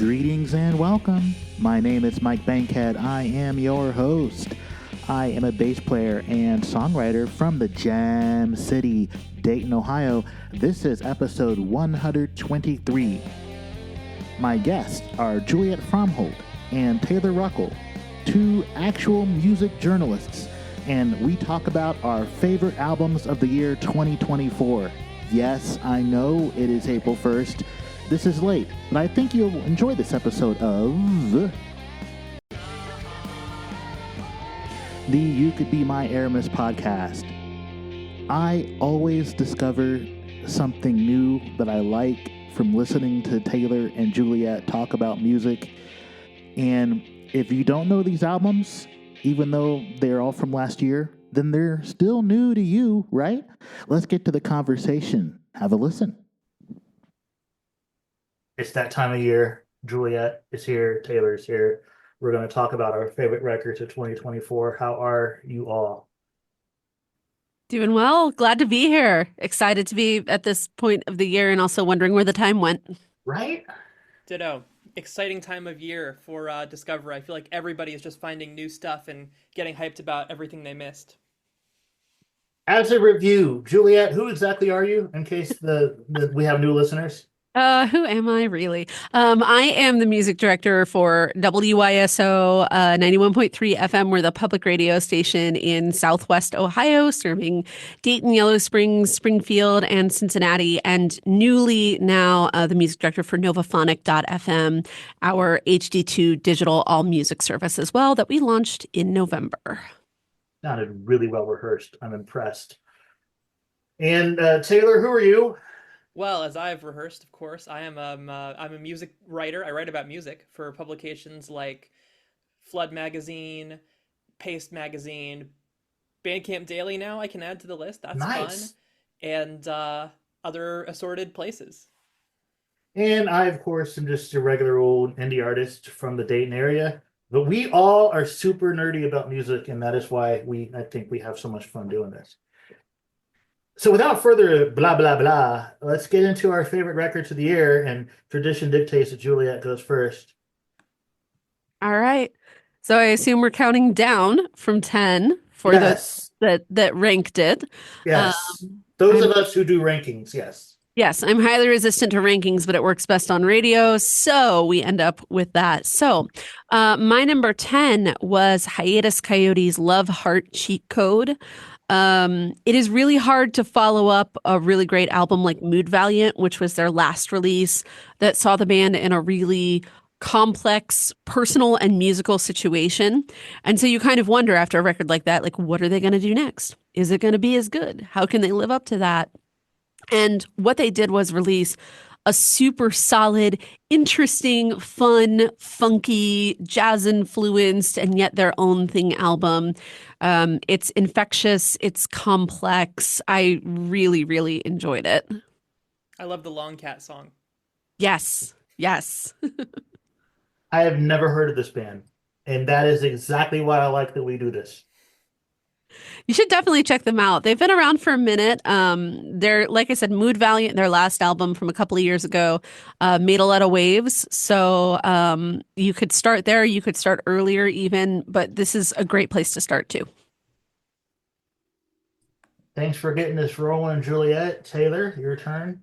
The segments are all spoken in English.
Greetings and welcome. My name is Mike Bankhead. I am your host. I am a bass player and songwriter from the Jam City, Dayton, Ohio. This is episode 123. My guests are Juliet Fromholt and Taylor Ruckle, two actual music journalists, and we talk about our favorite albums of the year 2024. Yes, I know it is April 1st. This is late, but I think you'll enjoy this episode of the You Could Be My Aramis podcast. I always discover something new that I like from listening to Taylor and Juliet talk about music. And if you don't know these albums, even though they're all from last year, then they're still new to you, right? Let's get to the conversation. Have a listen. It's that time of year. Juliet is here. Taylor's here. We're going to talk about our favorite records of 2024. How are you all? Doing well. Glad to be here. Excited to be at this point of the year and also wondering where the time went. Right? Ditto. Exciting time of year for Discover. I feel like everybody is just finding new stuff and getting hyped about everything they missed. As a review, Juliet, who exactly are you in case we have new listeners? Who am I really? I am the music director for WYSO 91.3 FM. We're the public radio station in Southwest Ohio, serving Dayton, Yellow Springs, Springfield, and Cincinnati. And newly now the music director for Novaphonic.fm, our HD2 digital all music service as well that we launched in November. Sounded really well rehearsed. I'm impressed. And Taylor, who are you? Well, as I've rehearsed, of course, I'm a music writer. I write about music for publications like Flood Magazine, Paste Magazine, Bandcamp Daily now I can add to the list. That's nice. Fun. And other assorted places. And I, of course, am just a regular old indie artist from the Dayton area. But we all are super nerdy about music, and that is why I think we have so much fun doing this. So without further blah, blah, blah, let's get into our favorite records of the year, and tradition dictates that Juliet goes first. All right. So I assume we're counting down from 10 for yes. that ranked it. Yes. Those of us who do rankings, yes. Yes, I'm highly resistant to rankings, but it works best on radio, so we end up with that. So my number 10 was Hiatus Coyote's Love Heart Cheat Code. It is really hard to follow up a really great album like Mood Valiant, which was their last release that saw the band in a really complex personal and musical situation. And so you kind of wonder after a record like that, like, what are they going to do next? Is it going to be as good? How can they live up to that? And what they did was release a super solid, interesting, fun, funky, jazz-influenced, and yet their own thing album. It's infectious. It's complex. I really, really enjoyed it. I love the Long Cat song. Yes. Yes. I have never heard of this band, and that is exactly why I like that we do this. You should definitely check them out. They've been around for a minute. They're, like I said, Mood Valiant, their last album from a couple of years ago, made a lot of waves. So you could start there. You could start earlier even, but this is a great place to start too. Thanks for getting this rolling, Juliet. Taylor, your turn.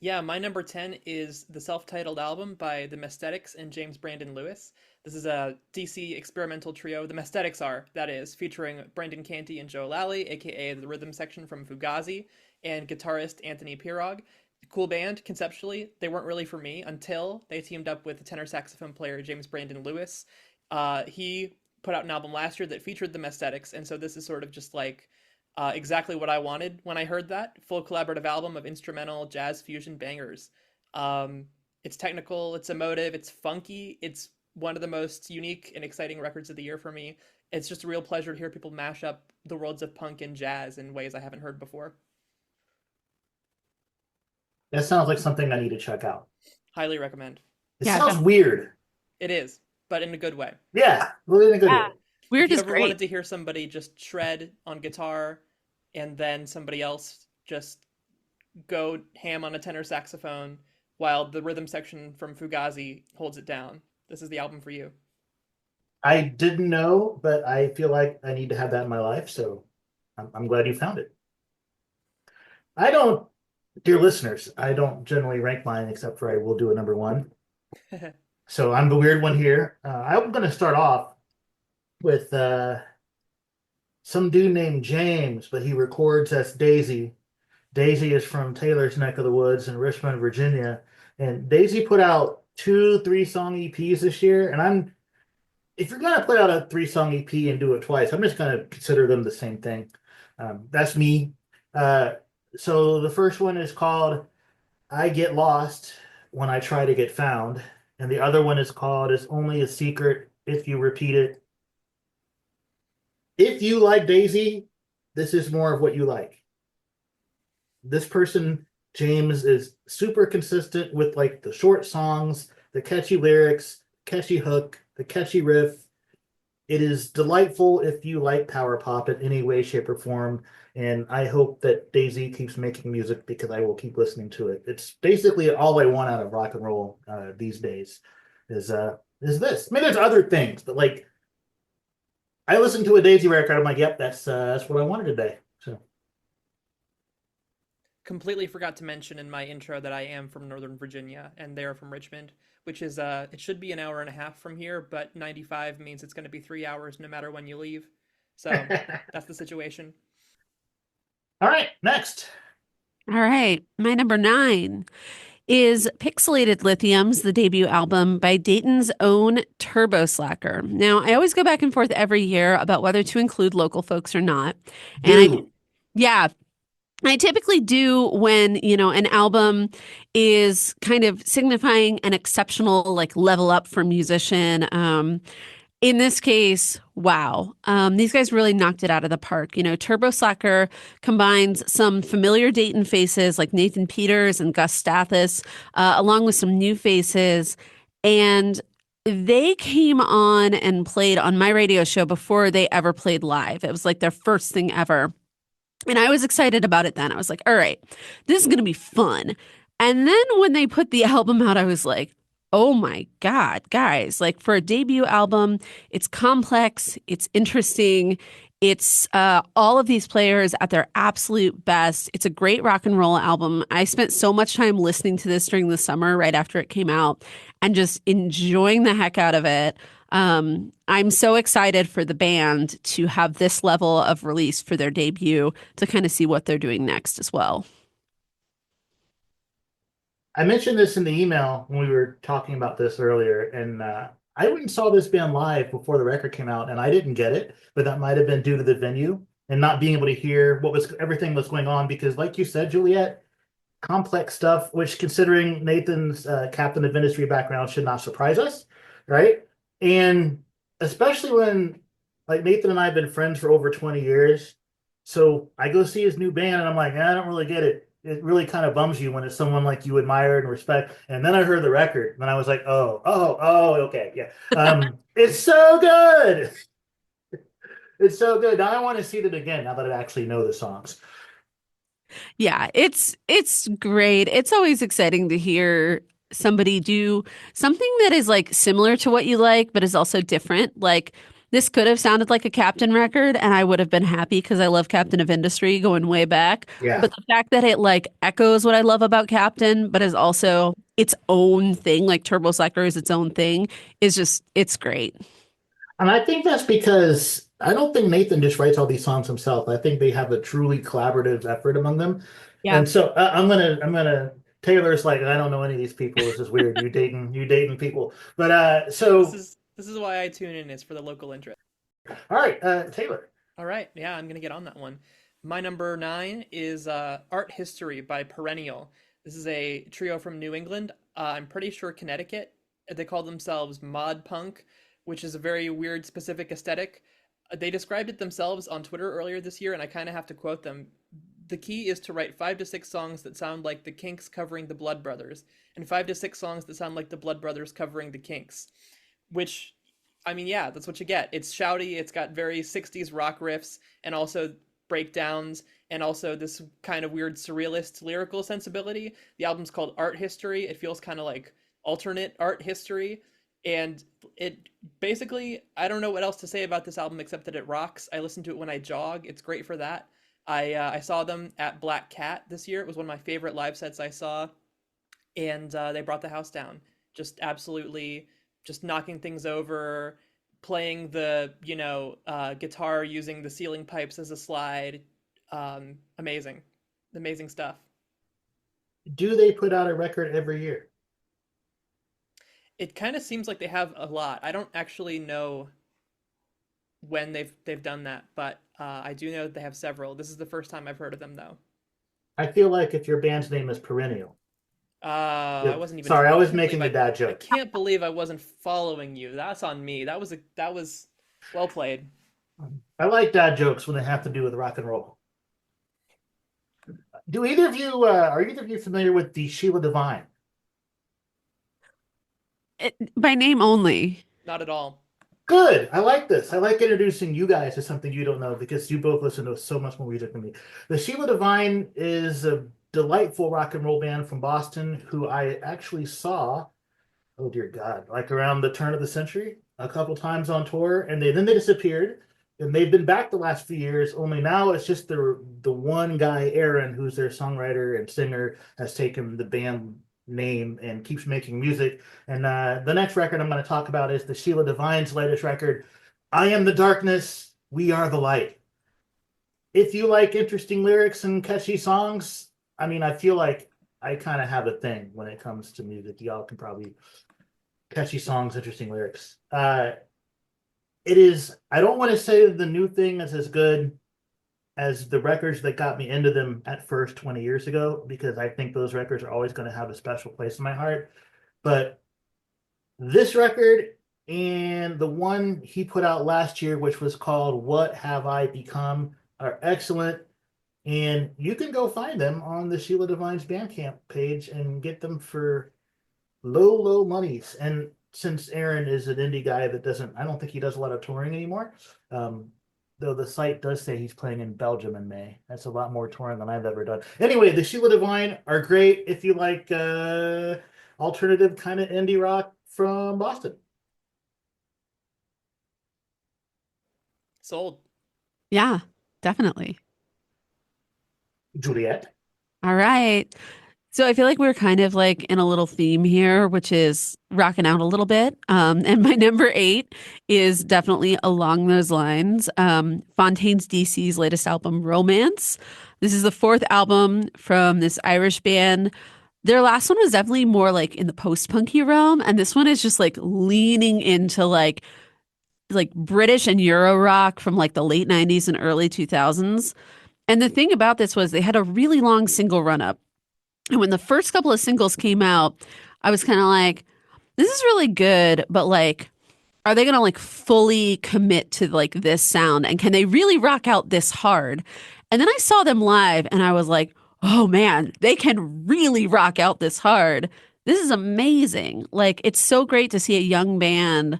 Yeah, my number 10 is the self-titled album by The Mesthetics and James Brandon Lewis. This is a DC experimental trio. The Mesthetics are, that is, featuring Brendan Canty and Joe Lally, aka the rhythm section from Fugazi, and guitarist Anthony Pirog. Cool band, conceptually. They weren't really for me until they teamed up with tenor saxophone player James Brandon Lewis. He put out an album last year that featured the Mesthetics, and so this is sort of just like exactly what I wanted when I heard that. Full collaborative album of instrumental jazz fusion bangers. It's technical, it's emotive, it's funky, it's one of the most unique and exciting records of the year for me. It's just a real pleasure to hear people mash up the worlds of punk and jazz in ways I haven't heard before. That sounds like something I need to check out. Highly recommend. It sounds weird. It is, but in a good way. Yeah, really in a good way. Weird is great. If you ever wanted to hear somebody just shred on guitar and then somebody else just go ham on a tenor saxophone, while the rhythm section from Fugazi holds it down. This is the album for you. I didn't know, but I feel like I need to have that in my life, so I'm glad you found it. I don't, dear listeners, I don't generally rank mine except for I will do a number one. So I'm the weird one here. I'm going to start off with some dude named James, but he records as Daisy. Daisy is from Taylor's neck of the woods in Richmond, Virginia. And Daisy put out two 3-song EPs this year. And if you're going to put out a 3-song EP and do it twice, I'm just going to consider them the same thing. That's me. Uh, so the first one is called I Get Lost When I Try to Get Found. And the other one is called It's Only a Secret If You Repeat It. If you like Daisy, this is more of what you like. This person, James, is super consistent with like the short songs, the catchy lyrics, catchy hook, the catchy riff. It is delightful if you like power pop in any way, shape, or form. And I hope that Daisy keeps making music because I will keep listening to it. It's basically all I want out of rock and roll these days is this. I mean, there's other things, but like I listen to a Daisy record, I'm like, yep, that's what I wanted today. So Completely forgot to mention in my intro that I am from Northern Virginia and they're from Richmond, which is it should be an hour and a half from here, but 95 means it's going to be 3 hours no matter when you leave. So that's the situation. all right, next. All right. My number 9 is Pixelated Lithiums, the debut album by Dayton's own Turbo Slacker. Now, I always go back and forth every year about whether to include local folks or not. And Do yeah, I typically do when, an album is kind of signifying an exceptional like level up for musician. In this case, wow. These guys really knocked it out of the park. Turbo Slacker combines some familiar Dayton faces like Nathan Peters and Gus Stathis, along with some new faces. And they came on and played on my radio show before they ever played live. It was like their first thing ever. And I was excited about it then. I was like, all right, this is going to be fun. And then when they put the album out, I was like, oh my God, guys, like for a debut album, it's complex, it's interesting. It's all of these players at their absolute best. It's a great rock and roll album. I spent so much time listening to this during the summer right after it came out and just enjoying the heck out of it. I'm so excited for the band to have this level of release for their debut to kind of see what they're doing next as well. I mentioned this in the email when we were talking about this earlier, and I went and saw this band live before the record came out, and I didn't get it, but that might have been due to the venue and not being able to hear what was everything was going on. Because, like you said, Juliet, complex stuff, which considering Nathan's captain of industry background should not surprise us, right? And especially when like Nathan and I have been friends for over 20 years. So I go see his new band and I'm like, I don't really get it. It really kind of bums you when it's someone like you admire and respect. And then I heard the record and I was like, oh, okay, yeah. It's so good. It's so good. Now I want to see them again now that I actually know the songs. Yeah, it's great. It's always exciting to hear somebody do something that is like similar to what you like, but is also different. Like this could have sounded like a Captain record, and I would have been happy because I love Captain of Industry going way back. Yeah. But the fact that it like echoes what I love about Captain, but is also its own thing, like Turbo Slacker is its own thing, is just it's great. And I think that's because I don't think Nathan just writes all these songs himself. I think they have a truly collaborative effort among them. Yeah. And so I'm gonna Taylor's like, I don't know any of these people. This is weird. You dating people. But This so is this is why I tune in is for the local interest. all right, Taylor. All right, yeah, I'm gonna get on that one. My number 9 is Art History by Perennial. This is a trio from New England. I'm pretty sure Connecticut. They call themselves mod punk, which is a very weird specific aesthetic. They described it themselves on Twitter earlier this year, and I kind of have to quote them. The key is to write 5 to 6 songs that sound like the Kinks covering the Blood Brothers, and 5 to 6 songs that sound like the Blood Brothers covering the Kinks. Which, I mean, yeah, that's what you get. It's shouty, it's got very 60s rock riffs, and also breakdowns and also this kind of weird surrealist lyrical sensibility. The album's called Art History. It feels kind of like alternate art history. And it basically, I don't know what else to say about this album except that it rocks. I listen to it when I jog. It's great for that. I saw them at Black Cat this year. It was one of my favorite live sets I saw, and they brought the house down. Just absolutely, just knocking things over, playing the guitar using the ceiling pipes as a slide. Amazing, amazing stuff. Do they put out a record every year? It kind of seems like they have a lot. I don't actually know when they've done that, but I do know that they have several. This is the first time I've heard of them though. I feel like if your band's name is Perennial. I Yep. wasn't even. Sorry, I I was can't believe making a bad I joke. can't believe I wasn't following you. That's on me. That was well played. I like dad jokes when they have to do with rock and roll. Do either of you are either of you familiar with the Sheila Divine? By name only. Not at all. Good. I like this. I like introducing you guys to something you don't know because you both listen to so much more music than me. The Sheila Divine is a delightful rock and roll band from Boston who I actually saw, oh dear God, like around the turn of the century, a couple times on tour, and then they disappeared. And they've been back the last few years, only now it's just the one guy, Aaron, who's their songwriter and singer, has taken the band name and keeps making music. And the next record I'm going to talk about is the Sheila Divine's latest record, I Am the Darkness, We Are the Light. If you like interesting lyrics and catchy songs, I mean, I feel like I kind of have a thing when it comes to music. Y'all can probably catchy songs, interesting lyrics. It is, I don't want to say the new thing is as good as the records that got me into them at first 20 years ago, because I think those records are always going to have a special place in my heart. But this record and the one he put out last year, which was called What Have I Become, are excellent. And you can go find them on the Sheila Divine's Bandcamp page and get them for low monies. And since Aaron is an indie guy that doesn't, I don't think he does a lot of touring anymore. Though the site does say he's playing in Belgium in May. That's a lot more touring than I've ever done. Anyway, the Sheila Divine are great if you like alternative kind of indie rock from Boston. Sold. Yeah, definitely. Juliet. All right. So I feel like we're kind of like in a little theme here, which is rocking out a little bit. And my number 8 is definitely along those lines. Fontaine's DC's latest album, Romance. This is the 4th album from this Irish band. Their last one was definitely more like in the post-punky realm, and this one is just like leaning into like British and Euro rock from like the late 90s and early 2000s. And the thing about this was they had a really long single run up. And when the first couple of singles came out, I was kind of like, this is really good, but like, are they going to like fully commit to like this sound? And can they really rock out this hard? And then I saw them live and I was like, oh man, they can really rock out this hard. This is amazing. Like, it's so great to see a young band,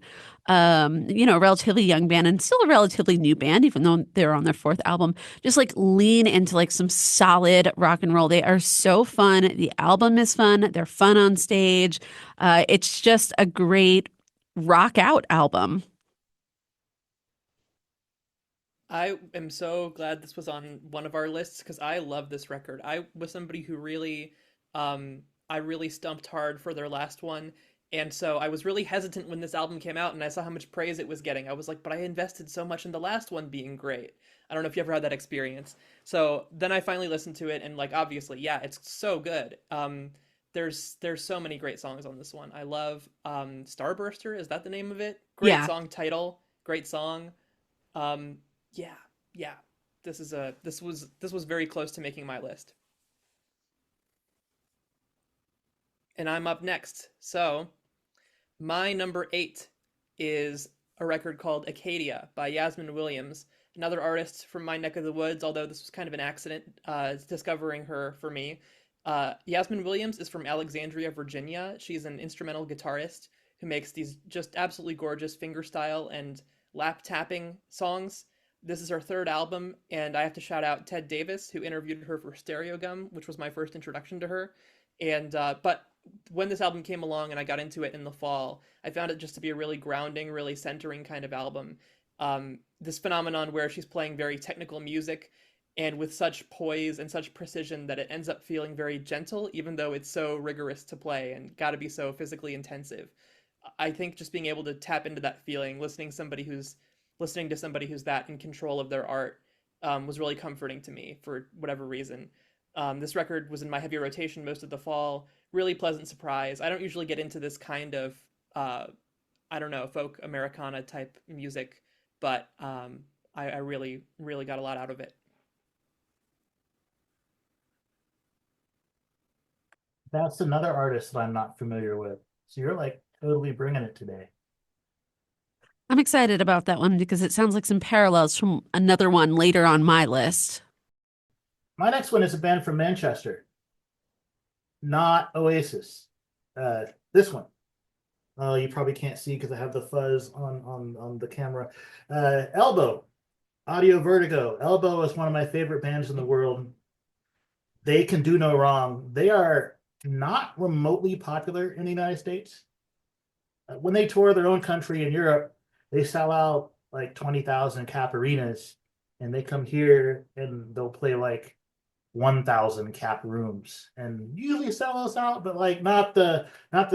a relatively young band and still a relatively new band, even though they're on their 4th album, just like lean into like some solid rock and roll. They are so fun. The album is fun. They're fun on stage. It's just a great rock out album. I am so glad this was on one of our lists because I love this record. I was somebody who really, I really stumped hard for their last one. And so I was really hesitant when this album came out and I saw how much praise it was getting. I was like, but I invested so much in the last one being great. I don't know if you ever had that experience. So then I finally listened to it and like, obviously, yeah, it's so good. There's so many great songs on this one. I love Starburster, is that the name of it? Great Yeah. song title, great song. Um, yeah, yeah. This was very close to making my list. And I'm up next. So, my number 8 is a record called Acadia by Yasmin Williams, another artist from my neck of the woods, although this was kind of an accident discovering her for me. Yasmin Williams is from Alexandria, Virginia. She's an instrumental guitarist who makes these just absolutely gorgeous fingerstyle and lap tapping songs. This is her third album, and I have to shout out Ted Davis, who interviewed her for Stereo Gum, which was my first introduction to her. And but when this album came along and I got into it in the fall, I found it just to be a really grounding, really centering kind of album. This phenomenon where she's playing very technical music and with such poise and such precision that it ends up feeling very gentle, even though it's so rigorous to play and got to be so physically intensive. I think just being able to tap into that feeling, listening to somebody who's that in control of their art, was really comforting to me for whatever reason. This record was in my heavy rotation most of the fall. Really pleasant surprise. I don't usually get into this kind of, uh, I don't know, folk Americana type music, but I really, really got a lot out of it. That's another artist that I'm not familiar with. So you're like totally bringing it today. I'm excited about that one because it sounds like some parallels from another one later on my list. My next one is a band from Manchester, not Oasis. This one. Oh, you probably can't see because I have the fuzz on the camera. Elbow, Audio Vertigo. Elbow is one of my favorite bands in the world. They can do no wrong. They are not remotely popular in the United States. When they tour their own country in Europe, they sell out like 20,000 cap arenas, and they come here and they'll play like 1,000 cap rooms and usually sell us out, but like not the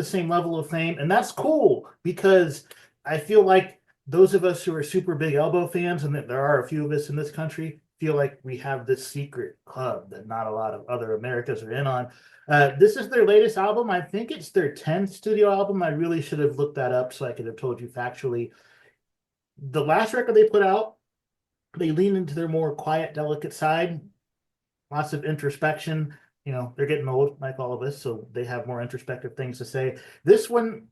same level of fame. And that's cool because I feel like those of us who are super big Elbow fans, and that there are a few of us in this country, feel like we have this secret club that not a lot of other Americas are in on. This is their latest album. I think it's their 10th studio album. I really should have looked that up so I could have told you factually. The last record they put out, they lean into their more quiet, delicate side. Lots of introspection. They're getting old like all of us, so they have more introspective things to say. This one,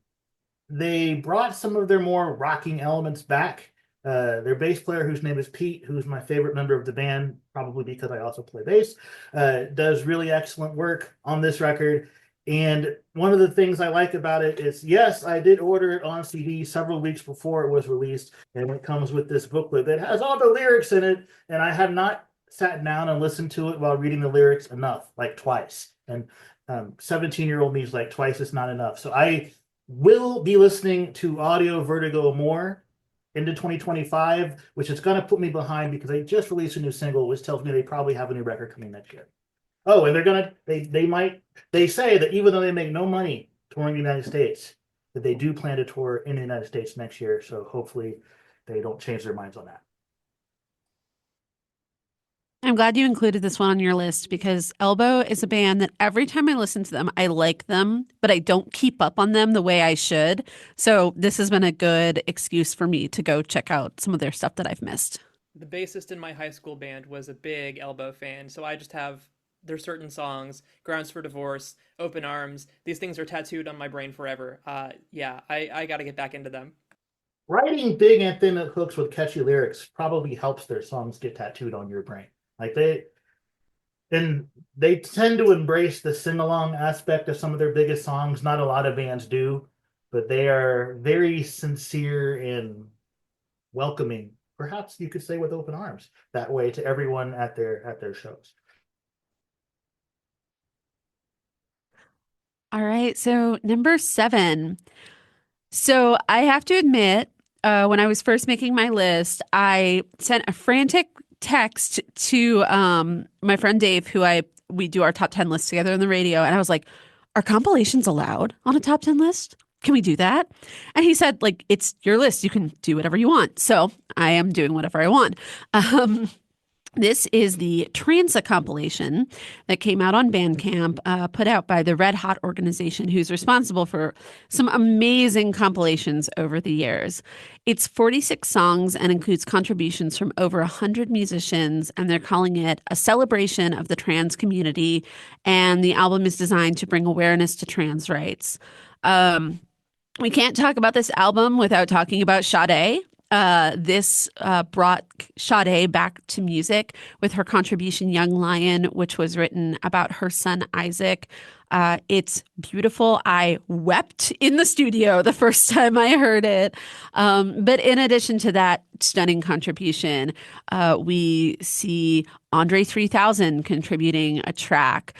they brought some of their more rocking elements back. Their bass player, whose name is Pete, who's my favorite member of the band, probably because I also play bass, does really excellent work on this record. And one of the things I like about it is, yes, I did order it on CD several weeks before it was released, and it comes with this booklet that has all the lyrics in it, and I have not sat down and listened to it while reading the lyrics enough, like twice. And 17-year-old me is like, twice is not enough. So I will be listening to Audio Vertigo more into 2025, which is going to put me behind because they just released a new single, which tells me they probably have a new record coming next year. Oh, and they say that even though they make no money touring the United States, that they do plan to tour in the United States next year. So hopefully they don't change their minds on that. I'm glad you included this one on your list because Elbow is a band that every time I listen to them, I like them, but I don't keep up on them the way I should. So this has been a good excuse for me to go check out some of their stuff that I've missed. The bassist in my high school band was a big Elbow fan, so I just have their certain songs, Grounds for Divorce, Open Arms. These things are tattooed on my brain forever. Yeah, I got to get back into them. Writing big anthemic hooks with catchy lyrics probably helps their songs get tattooed on your brain. Like they tend to embrace the sing-along aspect of some of their biggest songs. Not a lot of bands do, but they are very sincere and welcoming. Perhaps you could say with open arms that way to everyone at their shows. All right, so number 7. So I have to admit, when I was first making my list, I sent a frantic text to my friend Dave, we do our top 10 list together on the radio, and I was like, "Are compilations allowed on a top 10 list? Can we do that?" And he said, "Like, it's your list. You can do whatever you want." So I am doing whatever I want. This is the Transa compilation that came out on Bandcamp, put out by the Red Hot organization, who's responsible for some amazing compilations over the years. It's 46 songs and includes contributions from over 100 musicians, and they're calling it a celebration of the trans community. And the album is designed to bring awareness to trans rights. We can't talk about this album without talking about Sade. This brought Sade back to music with her contribution Young Lion, which was written about her son Isaac. It's beautiful. I wept in the studio the first time I heard it. But in addition to that stunning contribution, we see Andre 3000 contributing a track,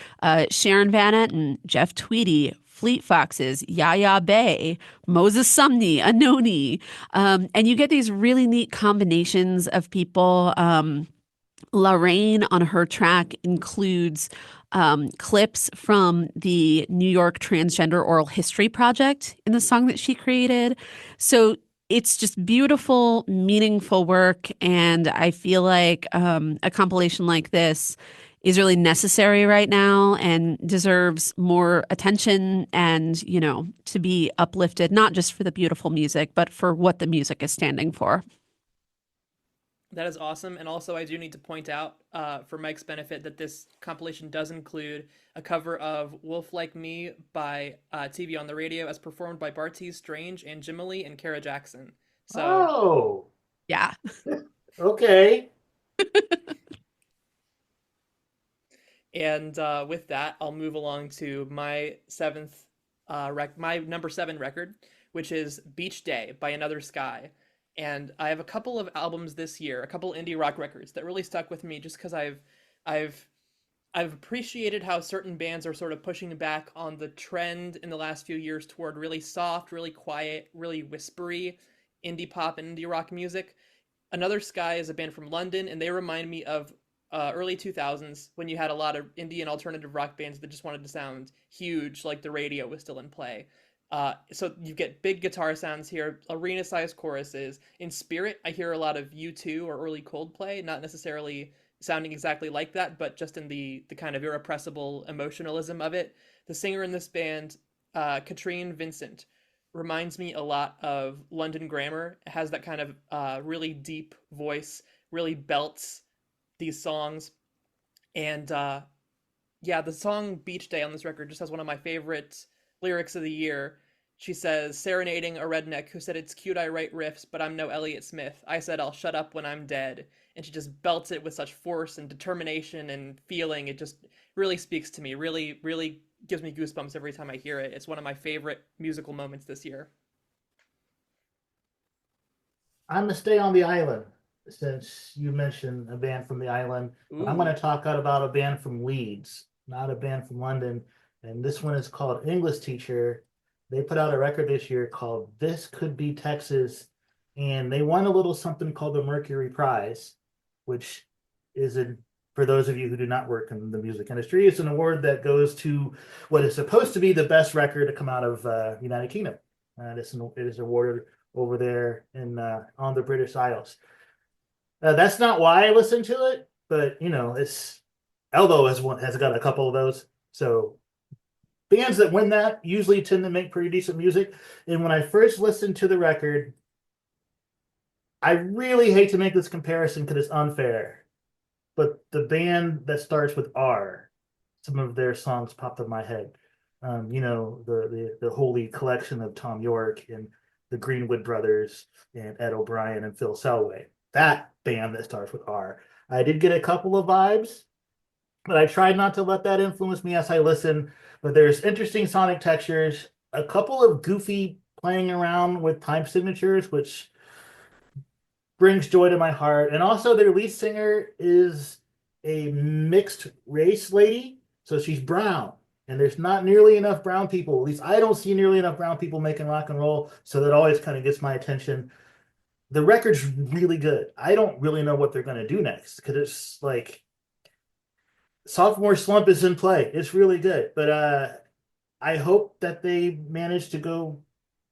Sharon Van Etten, Jeff Tweedy, Fleet Foxes, Yaya Bay, Moses Sumney, Anoni. And you get these really neat combinations of people. Lorraine on her track includes clips from the New York Transgender Oral History Project in the song that she created. So it's just beautiful, meaningful work. And I feel like a compilation like this is really necessary right now and deserves more attention and, to be uplifted, not just for the beautiful music, but for what the music is standing for. That is awesome. And also, I do need to point out, for Mike's benefit, that this compilation does include a cover of Wolf Like Me by TV on the Radio as performed by Bartees Strange and Jimmy and Kara Jackson. So, Oh, Yeah. okay. and with that, I'll move along to my my number 7 record, which is Beach Day by Another Sky. And I have a couple of albums this year, a couple indie rock records that really stuck with me just because I've I've appreciated how certain bands are sort of pushing back on the trend in the last few years toward really soft, really quiet, really whispery indie pop and indie rock music. Another Sky is a band from London, and they remind me of early 2000s when you had a lot of indie and alternative rock bands that just wanted to sound huge, like the radio was still in play. So you get big guitar sounds here, arena-sized choruses. In spirit, I hear a lot of U2 or early Coldplay, not necessarily sounding exactly like that, but just in the kind of irrepressible emotionalism of it. The singer in this band, Katrine Vincent, reminds me a lot of London Grammar. It has that kind of really deep voice, really belts these songs. And yeah, the song Beach Day on this record just has one of my favorite lyrics of the year. She says, serenading a redneck who said it's cute I write riffs, but I'm no Elliott Smith. I said I'll shut up when I'm dead. And she just belts it with such force and determination and feeling. It just really speaks to me, really, really gives me goosebumps every time I hear it. It's one of my favorite musical moments this year. I'm gonna stay on the island since you mentioned a band from the island. But I'm Ooh. gonna talk out about a band from Leeds, not a band from London. And this one is called English Teacher. They put out a record this year called This Could Be Texas. And they won a little something called the Mercury Prize, which is for those of you who do not work in the music industry, it's an award that goes to what is supposed to be the best record to come out of United Kingdom. It is awarded over there in on the British Isles. That's not why I listen to it, but it's Elbow has got a couple of those. So bands that win that usually tend to make pretty decent music. And when I first listened to the record, I really hate to make this comparison because it's unfair, but the band that starts with R, some of their songs popped in my head. The Holy Collection of Tom York and the Greenwood Brothers and Ed O'Brien and Phil Selway. That band that starts with R. I did get a couple of vibes, but I tried not to let that influence me as I listen. But there's interesting sonic textures, a couple of goofy playing around with time signatures, which brings joy to my heart. And also their lead singer is a mixed race lady. So she's brown. And there's not nearly enough brown people. At least I don't see nearly enough brown people making rock and roll. So that always kind of gets my attention. The record's really good. I don't really know what they're going to do next because it's like sophomore slump is in play. It's really good. But I hope that they manage to go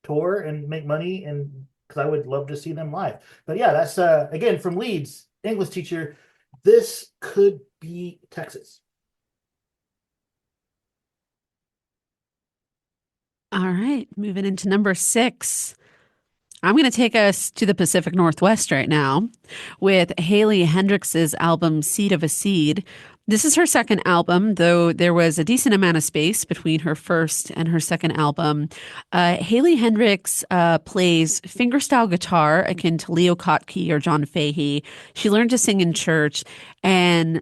tour and make money, and because I would love to see them live. But yeah, that's again from Leeds, English Teacher. This Could Be Texas. All right, moving into number 6. I'm going to take us to the Pacific Northwest right now with Haley Hendrix's album Seed of a Seed. This is her second album, though there was a decent amount of space between her first and her second album. Haley Hendrix plays fingerstyle guitar akin to Leo Kottke or John Fahey. She learned to sing in church, and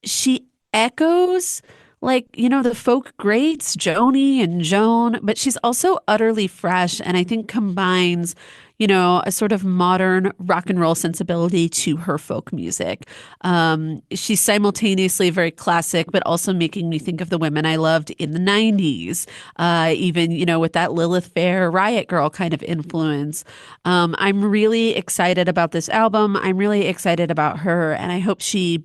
she echoes like, the folk greats, Joni and Joan, but she's also utterly fresh and I think combines, a sort of modern rock and roll sensibility to her folk music. She's simultaneously very classic, but also making me think of the women I loved in the 90s, even, with that Lilith Fair Riot Girl kind of influence. I'm really excited about this album. I'm really excited about her, and I hope she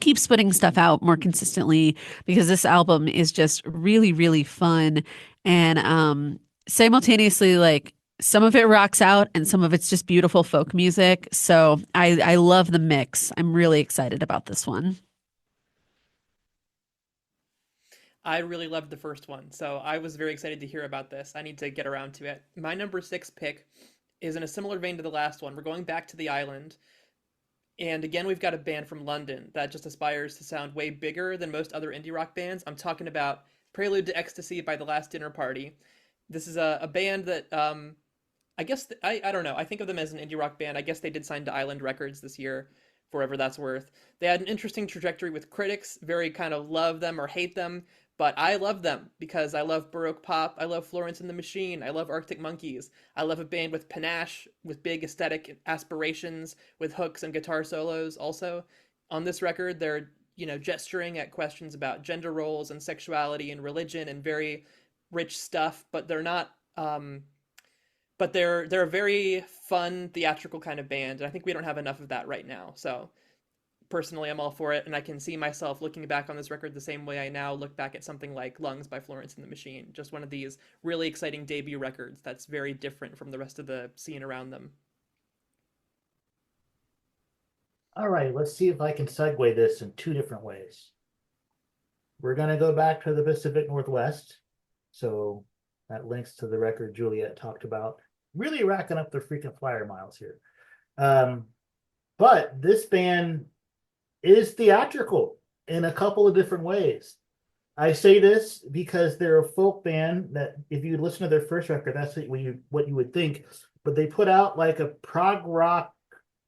keeps putting stuff out more consistently because this album is just really, really fun. And simultaneously, like some of it rocks out and some of it's just beautiful folk music. So I love the mix. I'm really excited about this one. I really loved the first one, so I was very excited to hear about this. I need to get around to it. My number six pick is in a similar vein to the last one. We're going back to the island. And again, we've got a band from London that just aspires to sound way bigger than most other indie rock bands. I'm talking about Prelude to Ecstasy by The Last Dinner Party. This is a band that I guess I don't know. I think of them as an indie rock band. I guess they did sign to Island Records this year, for whatever that's worth. They had an interesting trajectory with critics, very kind of love them or hate them, but I love them because I love Baroque pop. I love Florence and the Machine. I love Arctic Monkeys. I love a band with panache, with big aesthetic aspirations, with hooks and guitar solos. Also, on this record, they're gesturing at questions about gender roles and sexuality and religion and very rich stuff, but they're not but they're a very fun theatrical kind of band, and I think we don't have enough of that right now. So personally, I'm all for it, and I can see myself looking back on this record the same way I now look back at something like Lungs by Florence and the Machine. Just one of these really exciting debut records that's very different from the rest of the scene around them. All right, let's see if I can segue this in two different ways. We're going to go back to the Pacific Northwest. So that links to the record Juliet talked about. Really racking up their freaking flyer miles here. But this band is theatrical in a couple of different ways. I say this because they're a folk band that if you listen to their first record, that's what you would think. But they put out like a prog rock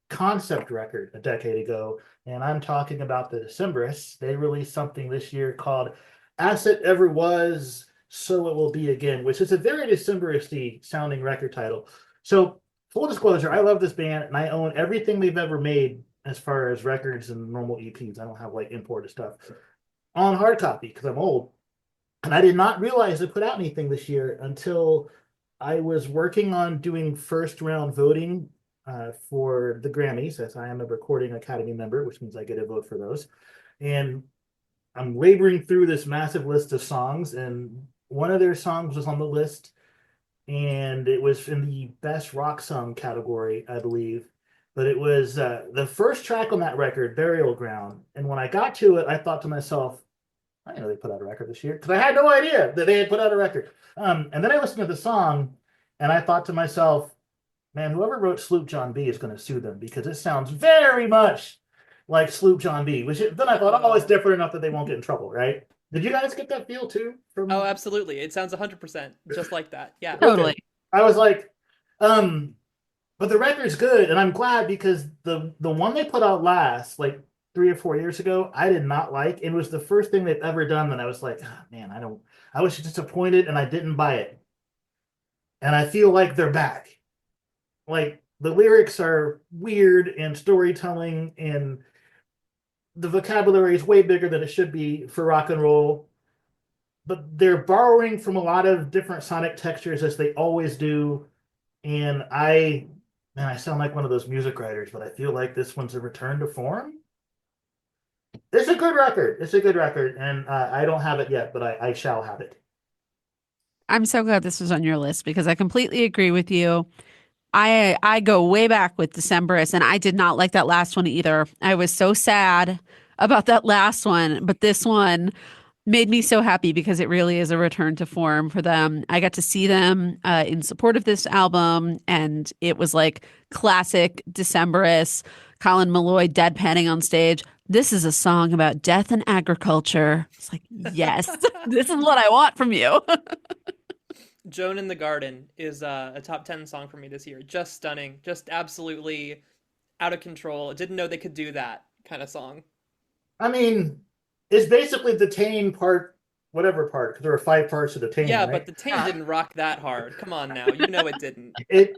concept record a decade ago, and I'm talking about the Decemberists. They released something this year called As It Ever Was, So It Will Be Again, which is a very Decemberisty sounding record title. So full disclosure, I love this band and I own everything they've ever made as far as records and normal EPs. I don't have like imported stuff on hard copy because I'm old. And I did not realize they put out anything this year until I was working on doing first round voting for the Grammys, as I am a recording Academy member, which means I get a vote for those. And I'm laboring through this massive list of songs, and one of their songs was on the list, and it was in the best rock song category, I believe. But it was the first track on that record, Burial Ground. And when I got to it, I thought to myself, I didn't know they put out a record this year because I had no idea that they had put out a record. And then I listened to the song and I thought to myself, man, whoever wrote Sloop John B is going to sue them because it sounds very much like Sloop John B. Then I thought, oh, it's different enough that they won't get in trouble, right? Did you guys get that feel too? Oh, absolutely. It sounds 100% just like that. Yeah. Totally. Okay. I was like, but the record's good, and I'm glad because the one they put out last, like 3 or 4 years ago, I did not like. It was the first thing they've ever done that I was like, oh, man, I was disappointed and I didn't buy it. And I feel like they're back. Like the lyrics are weird and storytelling and the vocabulary is way bigger than it should be for rock and roll. But they're borrowing from a lot of different sonic textures as they always do. And man, I sound like one of those music writers, but I feel like this one's a return to form. It's a good record. It's a good record. And I don't have it yet, but I shall have it. I'm so glad this was on your list because I completely agree with you. I go way back with Decemberists, and I did not like that last one either. I was so sad about that last one, but this one made me so happy because it really is a return to form for them. I got to see them in support of this album, and it was like classic Decemberists. Colin Malloy deadpanning on stage. This is a song about death and agriculture. It's like, yes, this is what I want from you. Joan in the Garden is a top 10 song for me this year. Just stunning. Just absolutely out of control. Didn't know they could do that kind of song. I mean, It's basically the Tane part, whatever part, because there are 5 parts of the Tane, Yeah, but right? the Tane didn't rock that hard. Come on now. You know it didn't. It It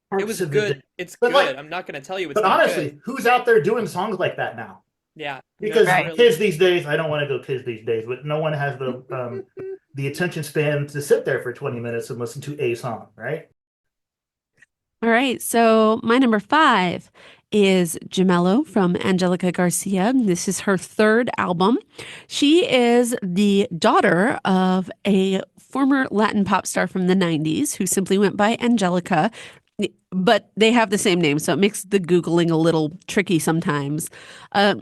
parts was of the, good. It's but like, good. I'm not going to tell you it's but not good. honestly, who's out there doing songs like that now? Yeah. No Because one Right. really. kids these days, I don't want to go kids these days, but no one has the attention span to sit there for 20 minutes and listen to a song, right? All right. So my number five is Gemello from Angelica Garcia. This is her third album. She is the daughter of a former Latin pop star from the 90s who simply went by Angelica, but they have the same name. So it makes the Googling a little tricky sometimes.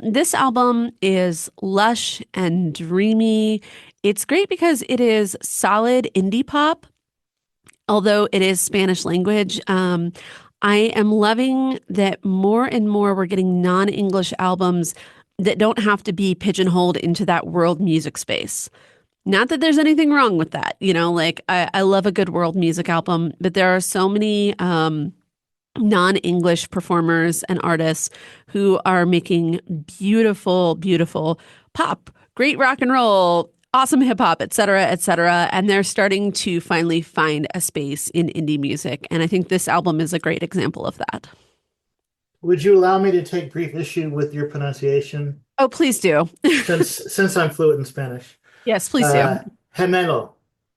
This album is lush and dreamy. It's great because it is solid indie pop, although it is Spanish language. I am loving that more and more we're getting non-English albums that don't have to be pigeonholed into that world music space. Not that there's anything wrong with that, like I love a good world music album, but there are so many non-English performers and artists who are making beautiful, beautiful pop, great rock and roll, awesome hip hop, et cetera, et cetera. And they're starting to finally find a space in indie music. And I think this album is a great example of that. Would you allow me to take brief issue with your pronunciation Oh, please do. since I'm fluent in Spanish? Yes, please do. Uh, Gemelo.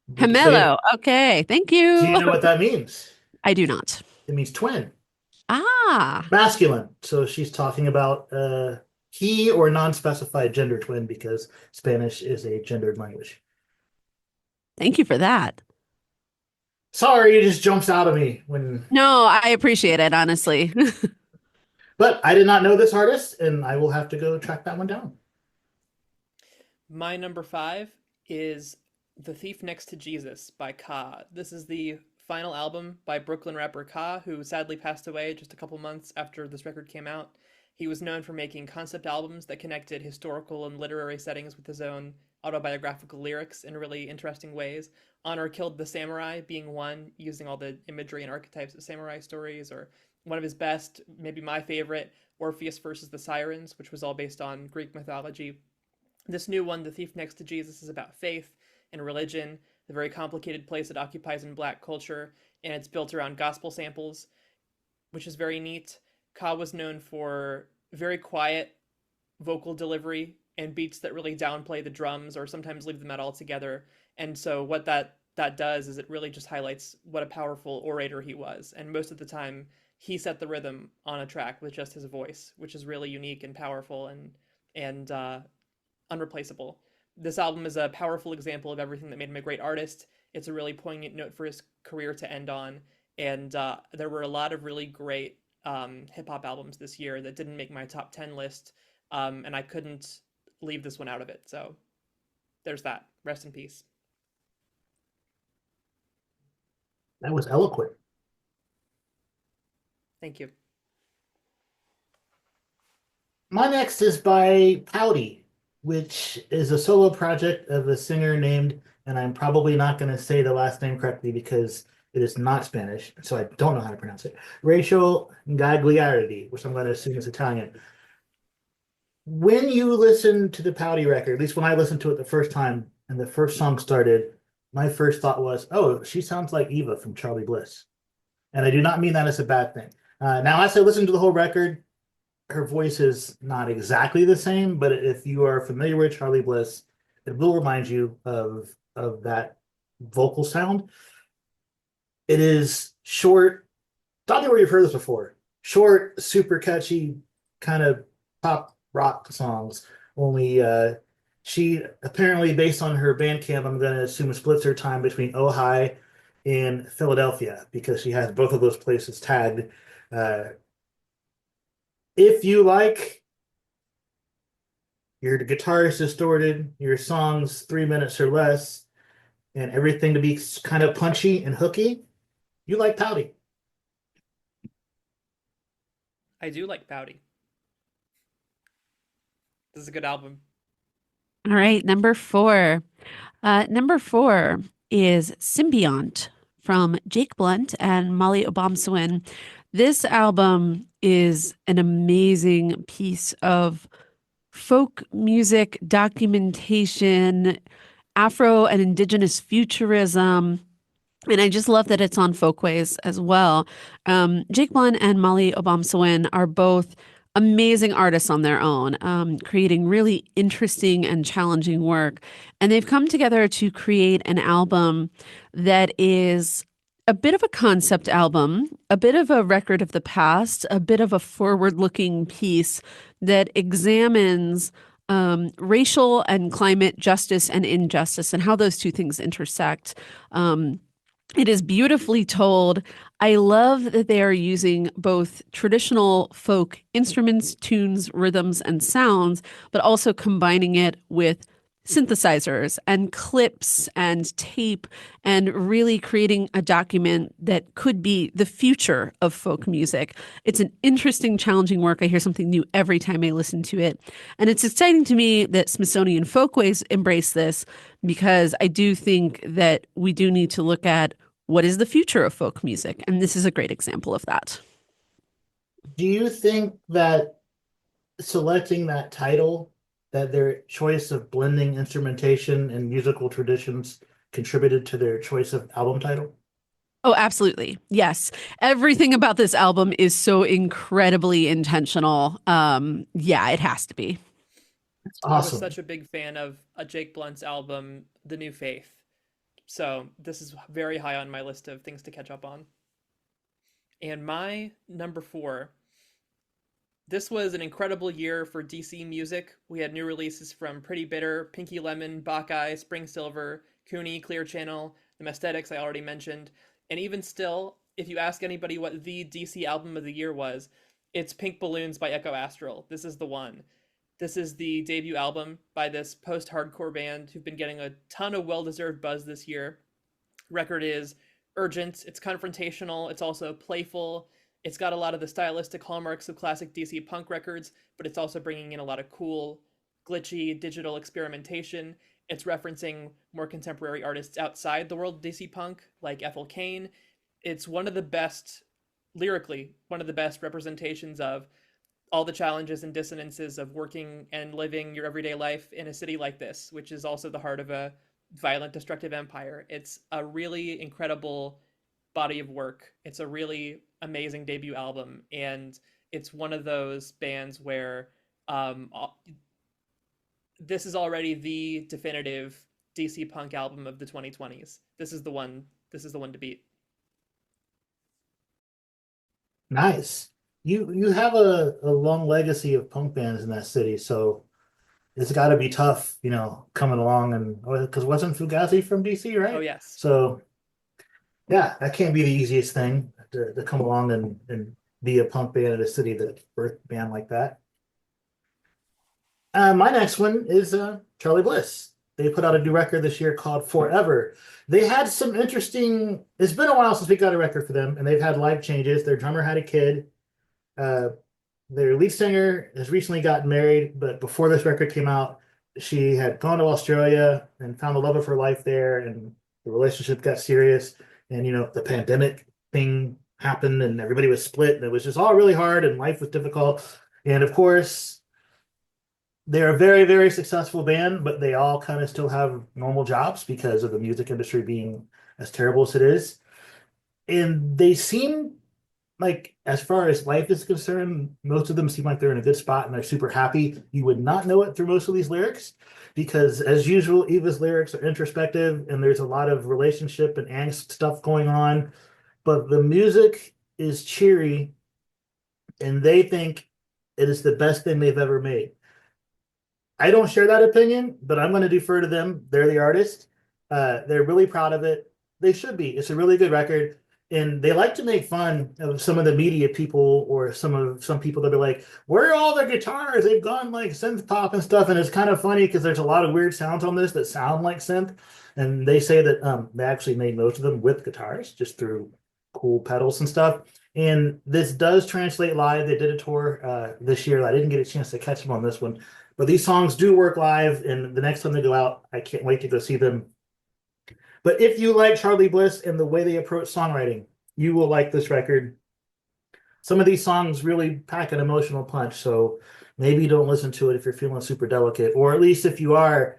Would you say? Gemelo. Okay, thank Do you. you know what that means? I do not. It means twin, Ah, masculine. So she's talking about he or non-specified gender twin because Spanish is a gendered language. thank you for that. Sorry, it just jumps out of me when, No, I appreciate it, honestly. but I did not know this artist, and I will have to go track that one down. My number five is The Thief Next to Jesus by Ka. This is the final album by Brooklyn rapper Ka, who sadly passed away just a couple months after this record came out. He was known for making concept albums that connected historical and literary settings with his own autobiographical lyrics in really interesting ways. Honor Killed the Samurai being one, using all the imagery and archetypes of samurai stories, or one of his best, maybe my favorite, Orpheus versus the Sirens, which was all based on Greek mythology. This new one, The Thief Next to Jesus, is about faith and religion, the very complicated place it occupies in black culture, and it's built around gospel samples, which is very neat. Ka was known for very quiet vocal delivery and beats that really downplay the drums or sometimes leave them out altogether. And so what that does is it really just highlights what a powerful orator he was. And most of the time, he set the rhythm on a track with just his voice, which is really unique and powerful and unreplaceable. This album is a powerful example of everything that made him a great artist. It's a really poignant note for his career to end on, and there were a lot of really great hip hop albums this year that didn't make my top 10 list, and I couldn't leave this one out of it. So there's that. Rest in peace. That was eloquent. Thank you. My next is by Pouty, which is a solo project of a singer named, and I'm probably not going to say the last name correctly because it is not Spanish, so I don't know how to pronounce it. Rachel Gagliardi, which I'm going to assume is Italian. When you listen to the Pouty record, at least when I listened to it the first time and the first song started, my first thought was, oh, she sounds like Eva from Charlie Bliss. And I do not mean that as a bad thing. Now, as I listened to the whole record, her voice is not exactly the same, but if you are familiar with Charlie Bliss, it will remind you of that vocal sound. It is short. Don't know where you've heard this before. Short, super catchy, kind of pop rock songs. Only she apparently, based on her Bandcamp, I'm going to assume splits her time between Ojai and Philadelphia because she has both of those places tagged. If you like your guitar is distorted, your songs 3 minutes or less, and everything to be kind of punchy and hooky, you like Pouty. I do like Pouty. This is a good album. All right, number four. Number four is Symbiont from Jake Blunt and Molly Obamsawin. This album is an amazing piece of folk music documentation, Afro and Indigenous futurism. And I just love that it's on Folkways as well. Jake Blunt and Molly Obamsawin are both amazing artists on their own, creating really interesting and challenging work. And they've come together to create an album that is a bit of a concept album, a bit of a record of the past, a bit of a forward-looking piece that examines racial and climate justice and injustice and how those two things intersect. It is beautifully told. I love that they are using both traditional folk instruments, tunes, rhythms, and sounds, but also combining it with synthesizers and clips and tape and really creating a document that could be the future of folk music. It's an interesting, challenging work. I hear something new every time I listen to it. And it's exciting to me that Smithsonian Folkways embrace this because I do think that we do need to look at what is the future of folk music. And this is a great example of that. Do you think that selecting that title, that their choice of blending instrumentation and musical traditions contributed to their choice of album title? Oh, absolutely. Yes. Everything about this album is so incredibly intentional. Yeah, it has to be. I was Awesome. such a big fan of a Jake Blunt's album, The New Faith. So this is very high on my list of things to catch up on. And my number 4, this was an incredible year for DC music. We had new releases from Pretty Bitter, Pinky Lemon, Bacheye, Spring Silver, Cooney, Clear Channel, The Mesthetics I already mentioned. And even still, if you ask anybody what the DC album of the year was, it's Pink Balloons by Echo Astral. This is the one. This is the debut album by this post-hardcore band who've been getting a ton of well-deserved buzz this year. Record is urgent, it's confrontational, it's also playful. It's got a lot of the stylistic hallmarks of classic DC punk records, but it's also bringing in a lot of cool, glitchy digital experimentation. It's referencing more contemporary artists outside the world of DC punk, like Ethel Cain. It's one of the best, lyrically, one of the best representations of all the challenges and dissonances of working and living your everyday life in a city like this, which is also the heart of a violent, destructive empire. It's a really incredible body of work. It's a really amazing debut album, and it's one of those bands where this is already the definitive DC punk album of the 2020s. This is the one. This is the one to beat. Nice. You have a long legacy of punk bands in that city, so it's got to be tough, coming along and because wasn't Fugazi from DC, Oh right? yes. So yeah, that can't be the easiest thing to come along and be a punk band in a city that birthed a band like that. My next one is Charlie Bliss. They put out a new record this year called Forever. They had some interesting. It's been a while since we got a record for them, and they've had life changes. Their drummer had a kid. Uh, their lead singer has recently gotten married, but before this record came out, she had gone to Australia and found the love of her life there, and the relationship got serious. And the pandemic thing happened, and everybody was split, and it was just all really hard, and life was difficult. And of course, they're a very, very successful band, but they all kind of still have normal jobs because of the music industry being as terrible as it is. And they seem like, as far as life is concerned, most of them seem like they're in a good spot and they're super happy. You would not know it through most of these lyrics because, as usual, Eva's lyrics are introspective and there's a lot of relationship and angst stuff going on. But the music is cheery and they think it is the best thing they've ever made. I don't share that opinion, but I'm going to defer to them. They're the artist. They're really proud of it. They should be. It's a really good record. And they like to make fun of some of the media people or some people that are like, where are all their guitars? They've gone like synth pop and stuff. And it's kind of funny because there's a lot of weird sounds on this that sound like synth. And they say that they actually made most of them with guitars, just through cool pedals and stuff. And this does translate live. They did a tour this year. I didn't get a chance to catch them on this one. But these songs do work live. And the next time they go out, I can't wait to go see them. But if you like Charlie Bliss and the way they approach songwriting, you will like this record. Some of these songs really pack an emotional punch. So maybe don't listen to it if you're feeling super delicate, or at least if you are,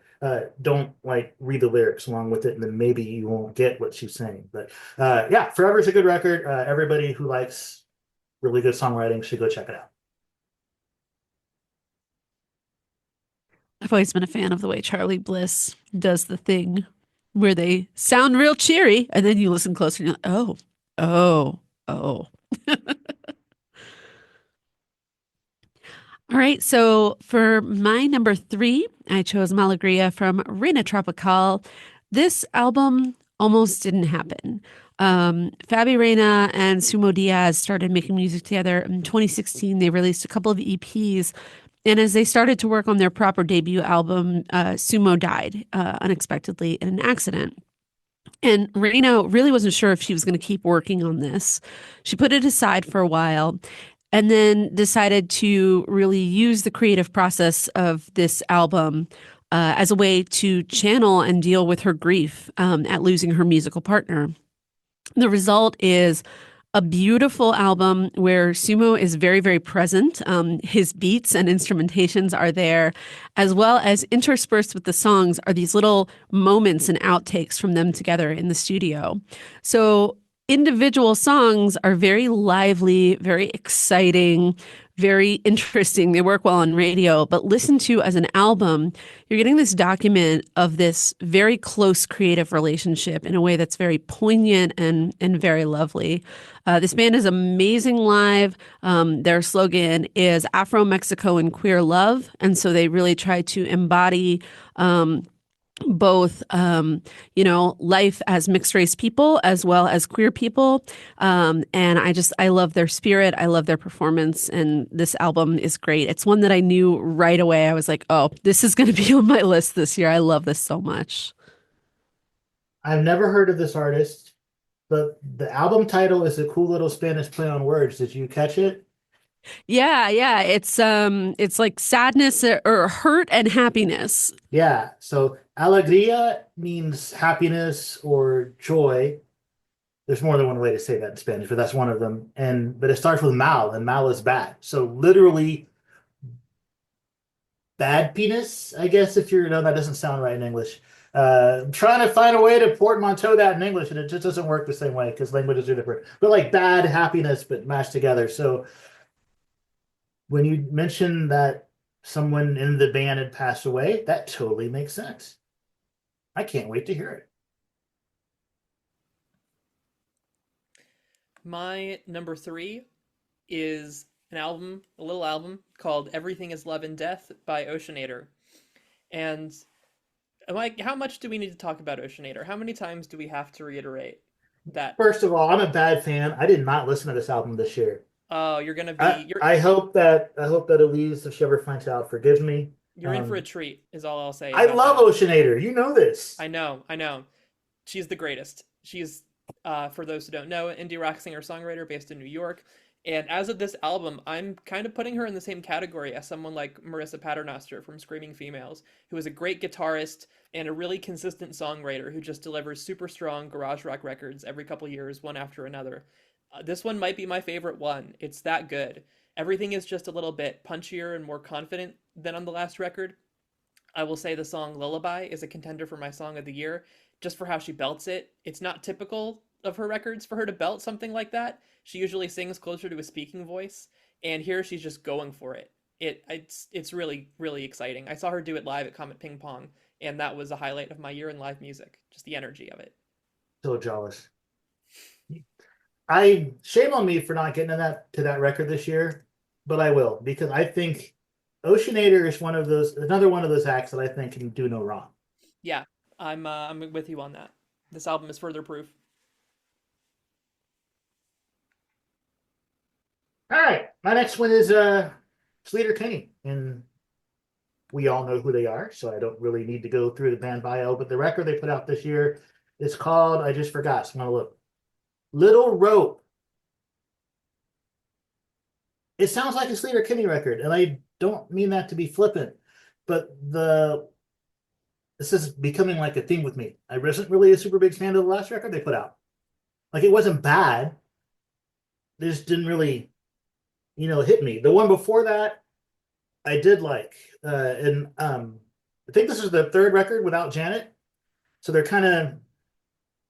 don't like read the lyrics along with it, and then maybe you won't get what she's saying. But yeah, Forever's a good record. Everybody who likes really good songwriting should go check it out. I've always been a fan of the way Charlie Bliss does the thing where they sound real cheery and then you listen closer and you're like, oh, oh, oh. All right. So for my number 3, I chose Malagria from Reina Tropical. This album almost didn't happen. Fabi Reina and Sumo Diaz started making music together in 2016. They released a couple of EPs. And as they started to work on their proper debut album, Sumo died unexpectedly in an accident. And Reina really wasn't sure if she was going to keep working on this. She put it aside for a while and then decided to really use the creative process of this album as a way to channel and deal with her grief at losing her musical partner. The result is a beautiful album where Sumo is very, very present. His beats and instrumentations are there, as well as interspersed with the songs are these little moments and outtakes from them together in the studio. So individual songs are very lively, very exciting, very interesting. They work well on radio, but listened to as an album, you're getting this document of this very close creative relationship in a way that's very poignant and very lovely. This band is amazing live. Their slogan is Afro Mexico and queer love, and so they really try to embody both life as mixed race people as well as queer people, and I love their spirit. I love their performance, and this album is great. It's one that I knew right away. I was like, oh, this is going to be on my list this year. I love this so much. I've never heard of this artist, but the album title is a cool little Spanish play on words. Did you catch it? Yeah. It's like sadness or hurt and happiness. Yeah. So alegría means happiness or joy. There's more than one way to say that in Spanish, but that's one of them. But it starts with mal, and mal is bad. So literally bad penis, I guess, if you're, no, that doesn't sound right in English. I'm trying to find a way to portmanteau that in English, and it just doesn't work the same way because languages are different. But like bad happiness, but mashed together. So when you mentioned that someone in the band had passed away, that totally makes sense. I can't wait to hear it. My number 3 is a little album called Everything is Love and Death by Oceanator. And Mike, how much do we need to talk about Oceanator? How many times do we have to reiterate that? First of all, I'm a bad fan. I did not listen to this album this year. Oh, you're gonna I, be I hope that Elise, if she ever finds out, forgives me. you're in for a treat, is all I'll say I about love that. Oceanator. You know this. I know. She's the greatest. She's, for those who don't know, an indie rock singer-songwriter based in New York. And as of this album, I'm kind of putting her in the same category as someone like Marissa Paternoster from Screaming Females, who is a great guitarist and a really consistent songwriter who just delivers super strong garage rock records every couple years, one after another. This one might be my favorite one. It's that good. Everything is just a little bit punchier and more confident than on the last record. I will say the song Lullaby is a contender for my song of the year, just for how she belts it. It's not typical of her records for her to belt something like that. She usually sings closer to a speaking voice, and here she's just going for it. It's really, really exciting. I saw her do it live at Comet Ping Pong, and that was a highlight of my year in live music. Just the energy of it. So jealous. I shame on me for not getting to that record this year, but I will because I think Oceanator is another one of those acts that I think can do no wrong. Yeah, I'm with you on that. This album is further proof. All right, my next one is Sleater-Kinney, and we all know who they are, so I don't really need to go through the band bio. But the record they put out this year is called, I just forgot, so I'm gonna look. Little Rope. It sounds like a Sleater-Kinney record, and I don't mean that to be flippant, but this is becoming like a thing with me. I wasn't really a super big fan of the last record they put out. Like it wasn't bad. It just didn't really, hit me. The one before that, I did like. And I think this is the third record without Janet. So they're kind of,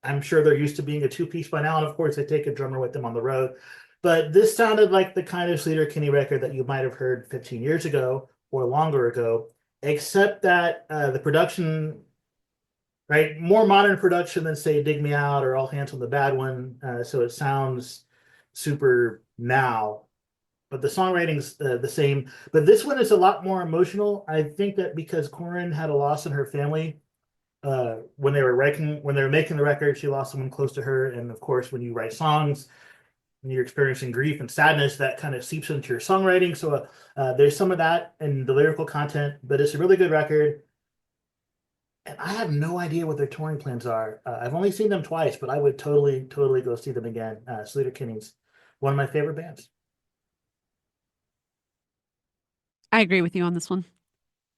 I'm sure they're used to being a two-piece by now. And of course, they take a drummer with them on the road. But this sounded like the kind of Sleater Kinney record that you might have heard 15 years ago or longer ago, except that the production, right, more modern production than, say, Dig Me Out or All Hands on the Bad One. So it sounds super now, but the songwriting's the same. But this one is a lot more emotional. I think that because Corin had a loss in her family when they were making the record, she lost someone close to her, and of course, when you write songs, when you're experiencing grief and sadness, that kind of seeps into your songwriting. So there's some of that in the lyrical content, but it's a really good record. And I have no idea what their touring plans are. I've only seen them twice, but I would totally go see them again. Sleater Kinney's one of my favorite bands. I agree with you on this one.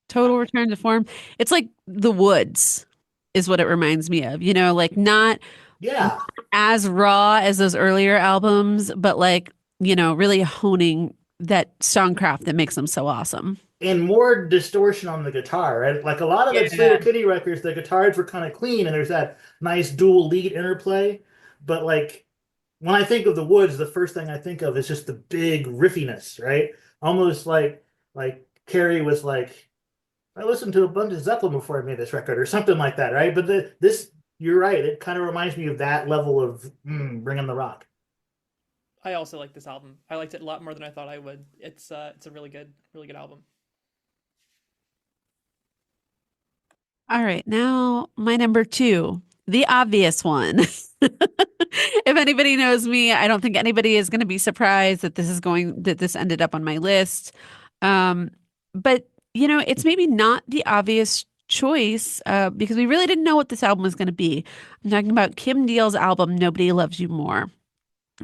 Total return to form. It's like The Woods is what it reminds me of. Like not Yeah, as raw as those earlier albums, but like, really honing that songcraft that makes them so awesome. and more distortion on the guitar, right? Like a lot of the Yeah. Slater Kinney records, the guitars were kind of clean and there's that nice dual lead interplay. But like when I think of the Woods, the first thing I think of is just the big riffiness, right? Almost like Carrie was like, I listened to a bunch of Zeppelin before I made this record or something like that, right? But this, you're right, it kind of reminds me of that level of bringing the rock. I also like this album. I liked it a lot more than I thought I would. It's a really good album. All right, now my number two, the obvious one. If anybody knows me, I don't think anybody is going to be surprised that this ended up on my list. Um, but it's maybe not the obvious choice because we really didn't know what this album was going to be. I'm talking about Kim Deal's album, Nobody Loves You More.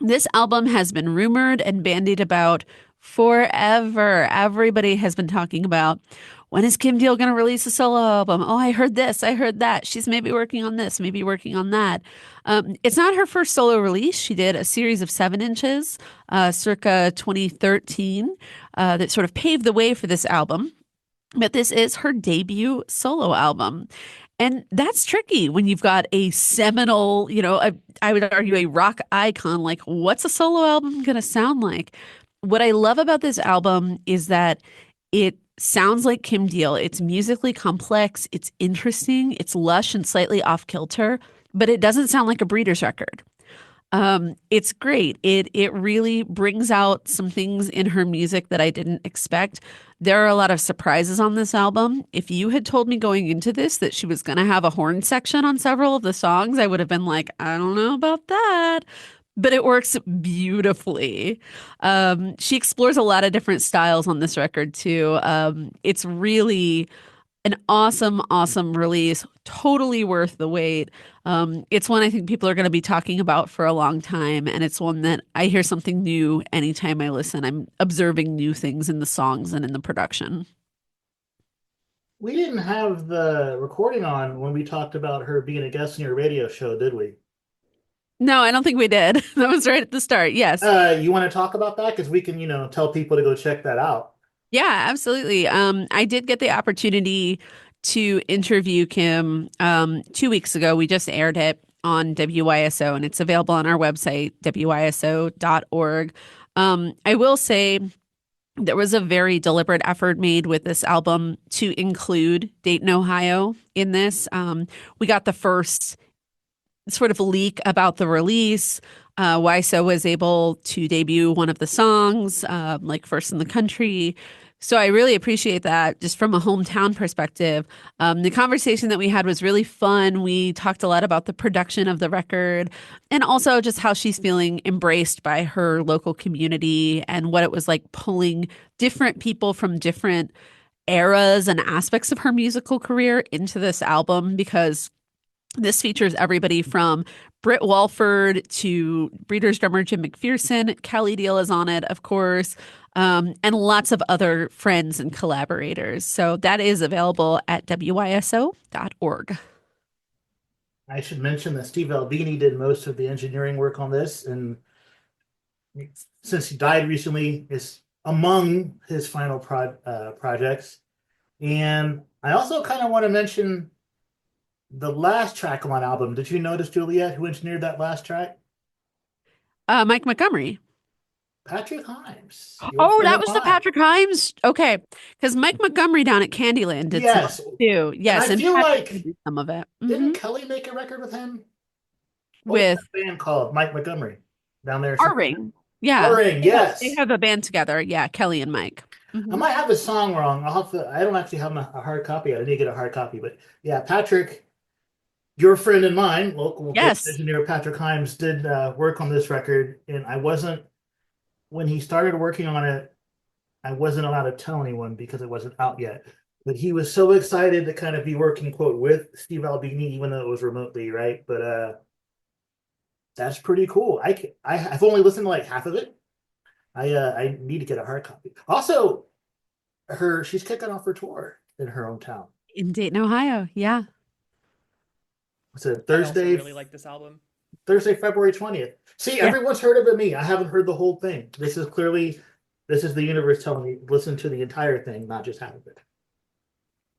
This album has been rumored and bandied about forever. Everybody has been talking about when is Kim Deal going to release a solo album? Oh, I heard this, I heard that. She's maybe working on this, maybe working on that. It's not her first solo release. She did a series of 7 inches circa 2013 that sort of paved the way for this album. But this is her debut solo album. And that's tricky when you've got a seminal, I would argue a rock icon. Like, what's a solo album going to sound like? What I love about this album is that it sounds like Kim Deal. It's musically complex, it's interesting, it's lush and slightly off kilter, but it doesn't sound like a Breeders record. It's great. It really brings out some things in her music that I didn't expect. There are a lot of surprises on this album. If you had told me going into this that she was going to have a horn section on several of the songs, I would have been like, I don't know about that. But it works beautifully. She explores a lot of different styles on this record too. It's really an awesome release. Totally worth the wait. It's one I think people are going to be talking about for a long time, and it's one that I hear something new anytime I listen. I'm observing new things in the songs and in the production. We didn't have the recording on when we talked about her being a guest in your radio show, did we? No, I don't think we did. That was right at the start. Yes. You want to talk about that? Because we can, tell people to go check that out. Yeah, absolutely. I did get the opportunity to interview Kim 2 weeks ago. We just aired it on WYSO, and it's available on our website, wyso.org. I will say there was a very deliberate effort made with this album to include Dayton, Ohio in this. We got the first sort of leak about the release. YSO was able to debut one of the songs, like first in the country. So I really appreciate that just from a hometown perspective. The conversation that we had was really fun. We talked a lot about the production of the record and also just how she's feeling embraced by her local community and what it was like pulling different people from different eras and aspects of her musical career into this album because this features everybody from Britt Walford to Breeders drummer Jim McPherson. Kelly Deal is on it, of course, and lots of other friends and collaborators. So that is available at wyso.org. I should mention that Steve Albini did most of the engineering work on this, and since he died recently, his among his final projects. And I also kind of want to mention the last track on that album. Did you notice, Juliet, who engineered that last track? Mike Montgomery. Patrick Himes, your Oh, friend that of was the mine. Patrick Himes. Okay, because Mike Montgomery down at Candyland did some of Yes. it too. And Yes, I and feel Patrick like, did some of it. didn't Kelly make a record with him? What was With that band called? Mike Montgomery down there R somewhere. Ring. Yeah, Ring, they yes. have a band together. Yeah, Kelly and Mike. I Hmm. might have the song wrong. I'll have to, I don't actually have a hard copy. I need to get a hard copy. But yeah, Patrick, your friend and mine, local bass Yes, engineer Patrick Himes, did work on this record. And I wasn't, when he started working on it, I wasn't allowed to tell anyone because it wasn't out yet. But he was so excited to kind of be working, quote, with Steve Albini, even though it was remotely, right? But that's pretty cool. I've only listened to like half of it. I need to get a hard copy. Also, she's kicking off her tour in her hometown. in Dayton, Ohio. Yeah. It's a I also really like this album. Thursday, February 20th. See, Yeah. everyone's heard of it but me. I haven't heard the whole thing. This is the universe telling me listen to the entire thing, not just half of it.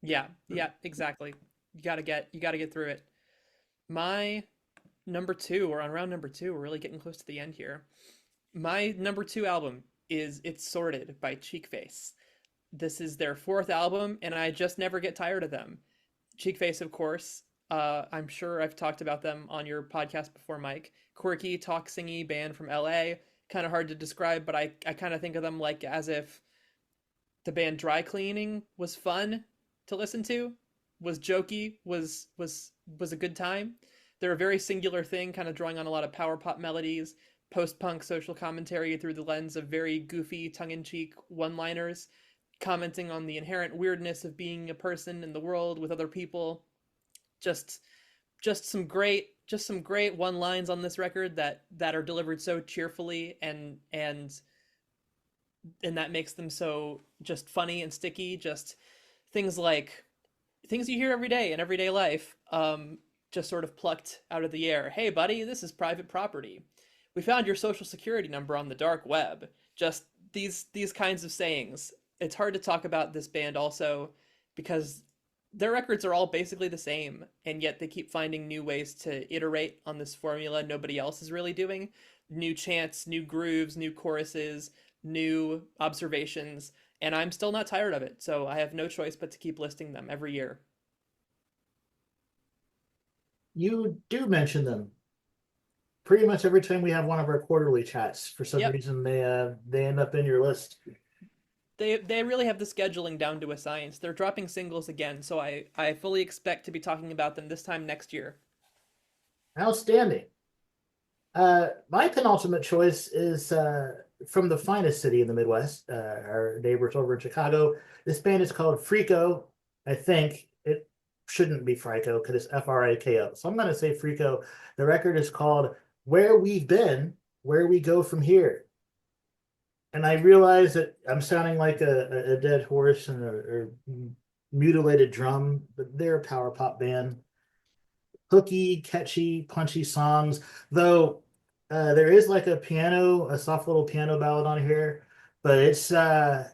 Yeah, yeah, exactly. You gotta get through it. My number two, we're on round number two. We're really getting close to the end here. My number two album is It's Sorted by Cheekface. This is their fourth album, and I just never get tired of them. Cheekface, of course. I'm sure I've talked about them on your podcast before, Mike. Quirky, talk singy band from LA. Kind of hard to describe, but I kind of think of them like as if the band Dry Cleaning was fun to listen to, was jokey, was a good time. They're a very singular thing, kind of drawing on a lot of power pop melodies, post punk social commentary through the lens of very goofy, tongue in cheek one liners, commenting on the inherent weirdness of being a person in the world with other people. Just just some great one lines on this record that are delivered so cheerfully and that makes them so just funny and sticky. Just things like things you hear every day in everyday life, just sort of plucked out of the air. Hey, buddy, this is private property. We found your social security number on the dark web. Just these kinds of sayings. It's hard to talk about this band also because their records are all basically the same, and yet they keep finding new ways to iterate on this formula nobody else is really doing. New chants, new grooves, new choruses, new observations, and I'm still not tired of it, so I have no choice but to keep listing them every year. You do mention them pretty much every time we have one of our quarterly chats. For some Yep, reason, they end up in your list. they really have the scheduling down to a science. They're dropping singles again, so I fully expect to be talking about them this time next year. Outstanding. My penultimate choice is from the finest city in the Midwest, our neighbors over in Chicago. This band is called Frico. I think it shouldn't be Frico because it's Friko. So I'm going to say Frico. The record is called Where We've Been, Where We Go From Here. And I realize that I'm sounding like a dead horse and a mutilated drum, but they're a power pop band. Hooky, catchy, punchy songs. Though there is like a soft little piano ballad on here, but it's I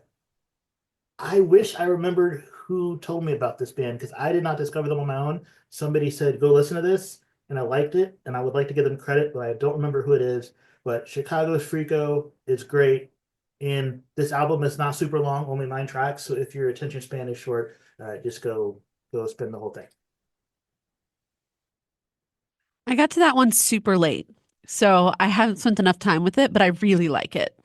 wish I remembered who told me about this band because I did not discover them on my own. Somebody said, go listen to this, and I liked it, and I would like to give them credit, but I don't remember who it is. But Chicago's Freako is great. And this album is not super long, only 9 tracks. So if your attention span is short, just go spend the whole thing. I got to that one super late, so I haven't spent enough time with it, but I really like it.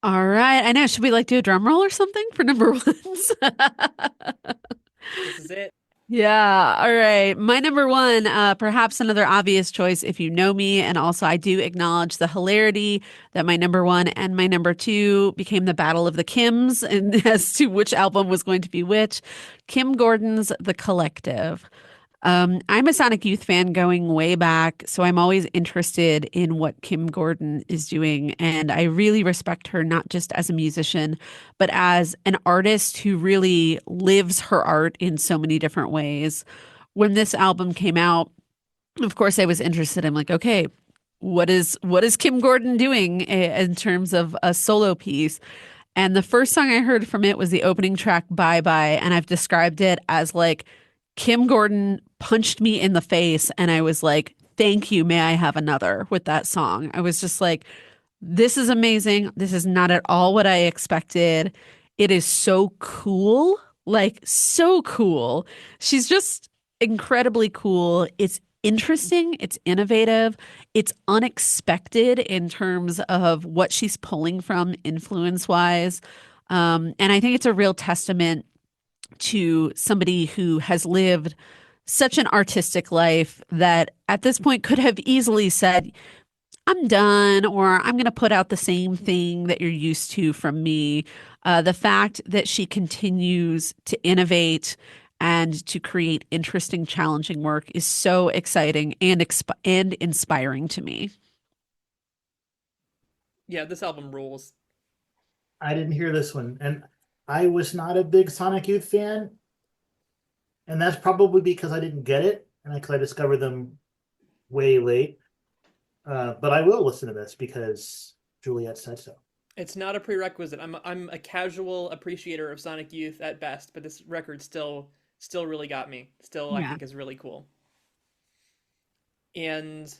All right. I know. Should we like do a drum roll or something for number ones? This is it. Yeah. All right. My number one, perhaps another obvious choice if you know me. And also, I do acknowledge the hilarity that my number one and my number two became the Battle of the Kims and as to which album was going to be which. Kim Gordon's The Collective. I'm a Sonic Youth fan going way back, so I'm always interested in what Kim Gordon is doing. And I really respect her, not just as a musician, but as an artist who really lives her art in so many different ways. When this album came out, of course, I was interested. I'm like, okay, what is Kim Gordon doing in terms of a solo piece? And the first song I heard from it was the opening track, Bye Bye. And I've described it as like Kim Gordon punched me in the face. And I was like, thank you. May I have another with that song? I was just like, this is amazing. This is not at all what I expected. It is so cool. Like, so cool. She's just incredibly cool. It's interesting. It's innovative. It's unexpected in terms of what she's pulling from influence wise. And I think it's a real testament to somebody who has lived such an artistic life that at this point could have easily said, I'm done, or I'm going to put out the same thing that you're used to from me. The fact that she continues to innovate and to create interesting, challenging work is so exciting and inspiring to me. Yeah, this album rules. I didn't hear this one, and I was not a big Sonic Youth fan, and that's probably because I didn't get it, and because I discovered them way late. But I will listen to this because Juliet said so. It's not a prerequisite. I'm a casual appreciator of Sonic Youth at best, but this record still really got me. Still, I Yeah. think is really cool. And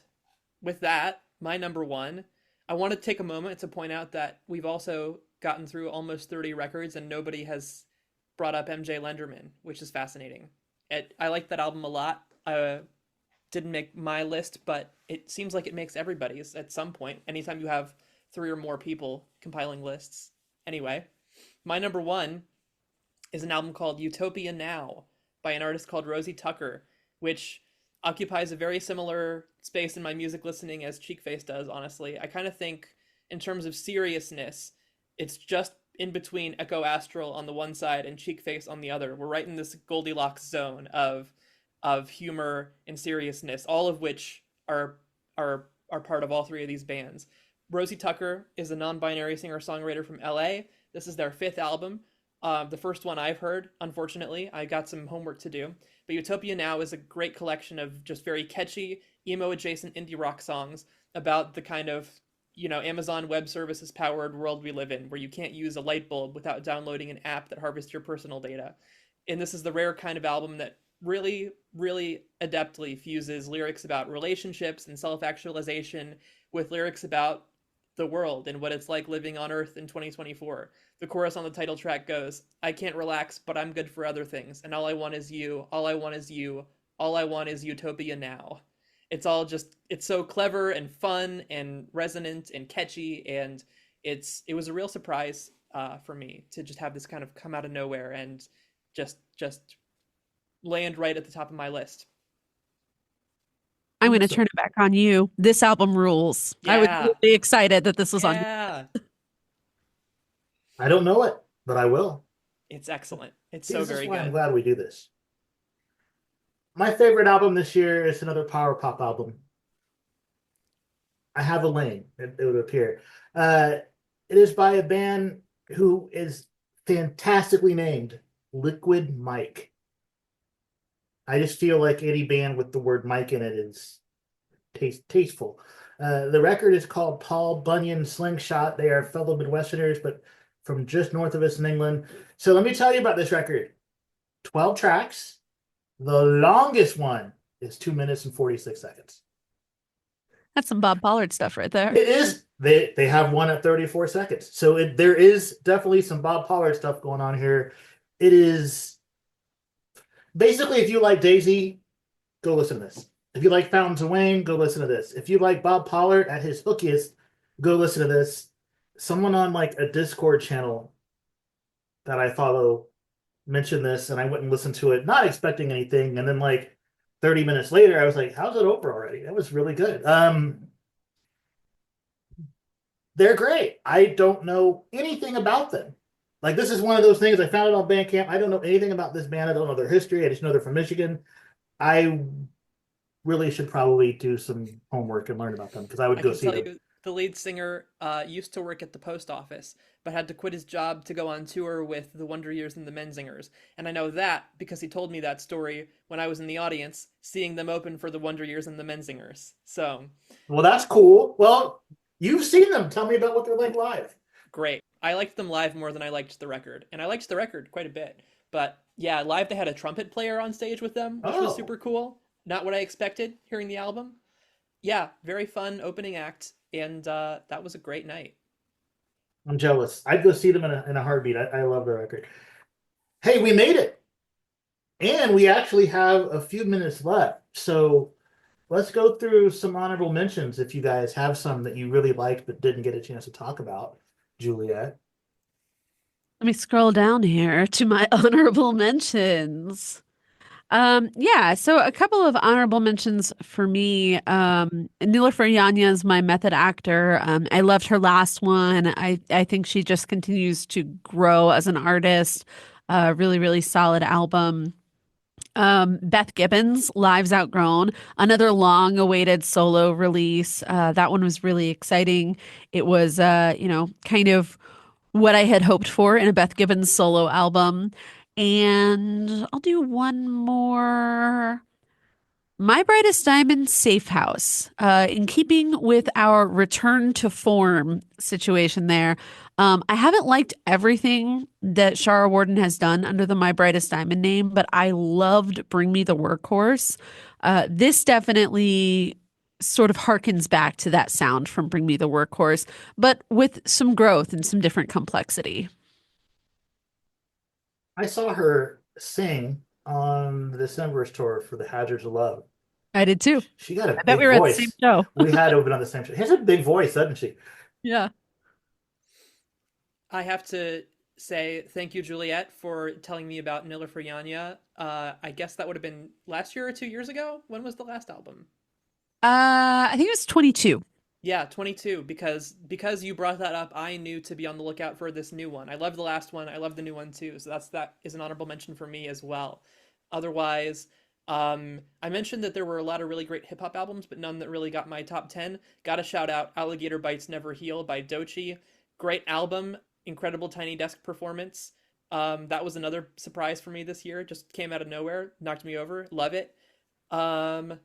with that, my number one, I want to take a moment to point out that we've also gotten through almost 30 records and nobody has brought up MJ Lenderman, which is fascinating. I like that album a lot. Didn't make my list, but it seems like it makes everybody's at some point, anytime you have three or more people compiling lists. Anyway, my number one is an album called Utopia Now by an artist called Rosie Tucker, which occupies a very similar space in my music listening as Cheekface does, honestly. I kind of think, in terms of seriousness, it's just in between Echo Astral on the one side and Cheekface on the other. We're right in this Goldilocks zone of humor and seriousness, all of which are part of all three of these bands. Rosie Tucker is a non-binary singer-songwriter from LA. This is their fifth album. The first one I've heard, unfortunately. I got some homework to do. But Utopia Now is a great collection of just very catchy, emo-adjacent indie rock songs about the kind of, Amazon Web Services powered world we live in, where you can't use a light bulb without downloading an app that harvests your personal data. And this is the rare kind of album that really, really adeptly fuses lyrics about relationships and self-actualization with lyrics about the world and what it's like living on Earth in 2024. The chorus on the title track goes, I can't relax, but I'm good for other things. And all I want is you. All I want is you. All I want is utopia now. It's so clever and fun and resonant and catchy. And it was a real surprise for me to just have this kind of come out of nowhere and just land right at the top of my list. I'm going to turn it back on you. This album rules. I was Yeah. really excited that this was on. Yeah. I don't know it, but I will. It's excellent. It's See, so this is very why I'm good. glad we do this. My favorite album this year is another power pop album. I Have a Lane, it would appear. It is by a band who is fantastically named Liquid Mike. I just feel like any band with the word Mike in it is tasteful. The record is called Paul Bunyan Slingshot. They are fellow Midwesterners, but from just north of us in England. So let me tell you about this record. 12 tracks. The longest one is 2 minutes and 46 seconds. That's some Bob Pollard stuff right there. It is. They have one at 34 seconds. So there is definitely some Bob Pollard stuff going on here. It is basically, if you like Daisy, go listen to this. If you like Fountains of Wayne, go listen to this. If you like Bob Pollard at his hookiest, go listen to this. Someone on like a Discord channel that I follow mentioned this, and I went and listened to it, not expecting anything. And then like 30 minutes later, I was like, how's it over already? That was really good. They're great. I don't know anything about them. Like, this is one of those things I found it on Bandcamp. I don't know anything about this band. I don't know their history. I just know they're from Michigan. I really should probably do some homework and learn about them because I would go see them. the lead singer, used to work at the post office, but had to quit his job to go on tour with the Wonder Years and the Menzingers. And I know that because he told me that story when I was in the audience, seeing them open for the Wonder Years and the Menzingers. So Well, that's cool. Well, you've seen them. Tell me about what they're like live. great. I liked them live more than I liked the record, and I liked the record quite a bit. But yeah, live they had a trumpet player on stage with them, which was Oh, super cool. Not what I expected hearing the album. Yeah, very fun opening act, and that was a great night. I'm jealous. I'd go see them in a heartbeat. I love the record. Hey, we made it. And we actually have a few minutes left. So let's go through some honorable mentions if you guys have some that you really liked but didn't get a chance to talk about, Juliet. Let me scroll down here to my honorable mentions. Yeah, so a couple of honorable mentions for me. Niloufer Yanya is my method actor. I loved her last one. I think she just continues to grow as an artist. Really, really solid album. Beth Gibbons, Lives Outgrown, another long-awaited solo release. That one was really exciting. It was, kind of what I had hoped for in a Beth Gibbons solo album. And I'll do one more. My Brightest Diamond Safe House. In keeping with our return to form situation there, I haven't liked everything that Shara Warden has done under the My Brightest Diamond name, but I loved Bring Me the Workhorse. This definitely sort of harkens back to that sound from Bring Me the Workhorse, but with some growth and some different complexity. I saw her sing on the December's tour for the Hazards of Love. I did too. She got a I bet we big were at the same voice. show. We had open on the same show. She has a big voice, doesn't she? Yeah. I have to say thank you, Juliet, for telling me about Niloufer Yanya. I guess that would have been last year or 2 years ago. When was the last album? I think it was 22. Yeah, 22. Because you brought that up, I knew to be on the lookout for this new one. I love the last one. I love the new one too. So that is an honorable mention for me as well. Otherwise, I mentioned that there were a lot of really great hip hop albums, but none that really got my top 10. Got to shout out Alligator Bites Never Heal by Doechii. Great album, incredible Tiny Desk performance. That was another surprise for me this year. Just came out of nowhere, knocked me over. Love it. Um,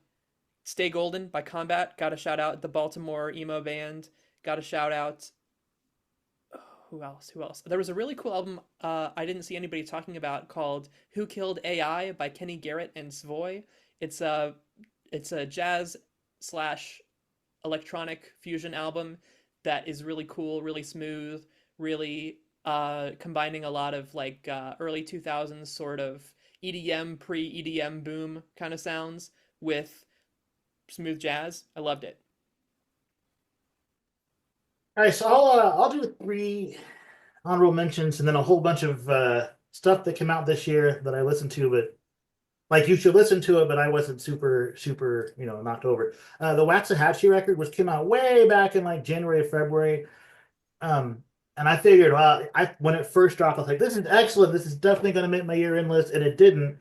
Stay Golden by Combat. Got to shout out the Baltimore emo band. Got to shout out, oh, who else? Who else? There was a really cool album I didn't see anybody talking about called "Who Killed AI" by Kenny Garrett and Svoy. It's a it's a jazz slash electronic fusion album that is really cool, really smooth, really combining a lot of like early 2000s sort of EDM, pre EDM boom kind of sounds with smooth jazz. I loved it. All right, so I'll do three honorable mentions and then a whole bunch of stuff that came out this year that I listened to, but like you should listen to it, but I wasn't super, knocked over. The Waxahachie record was came out way back in like January, February. Um, and I figured, well, I when it first dropped, I was like, this is excellent. This is definitely going to make my year-end list, and it didn't.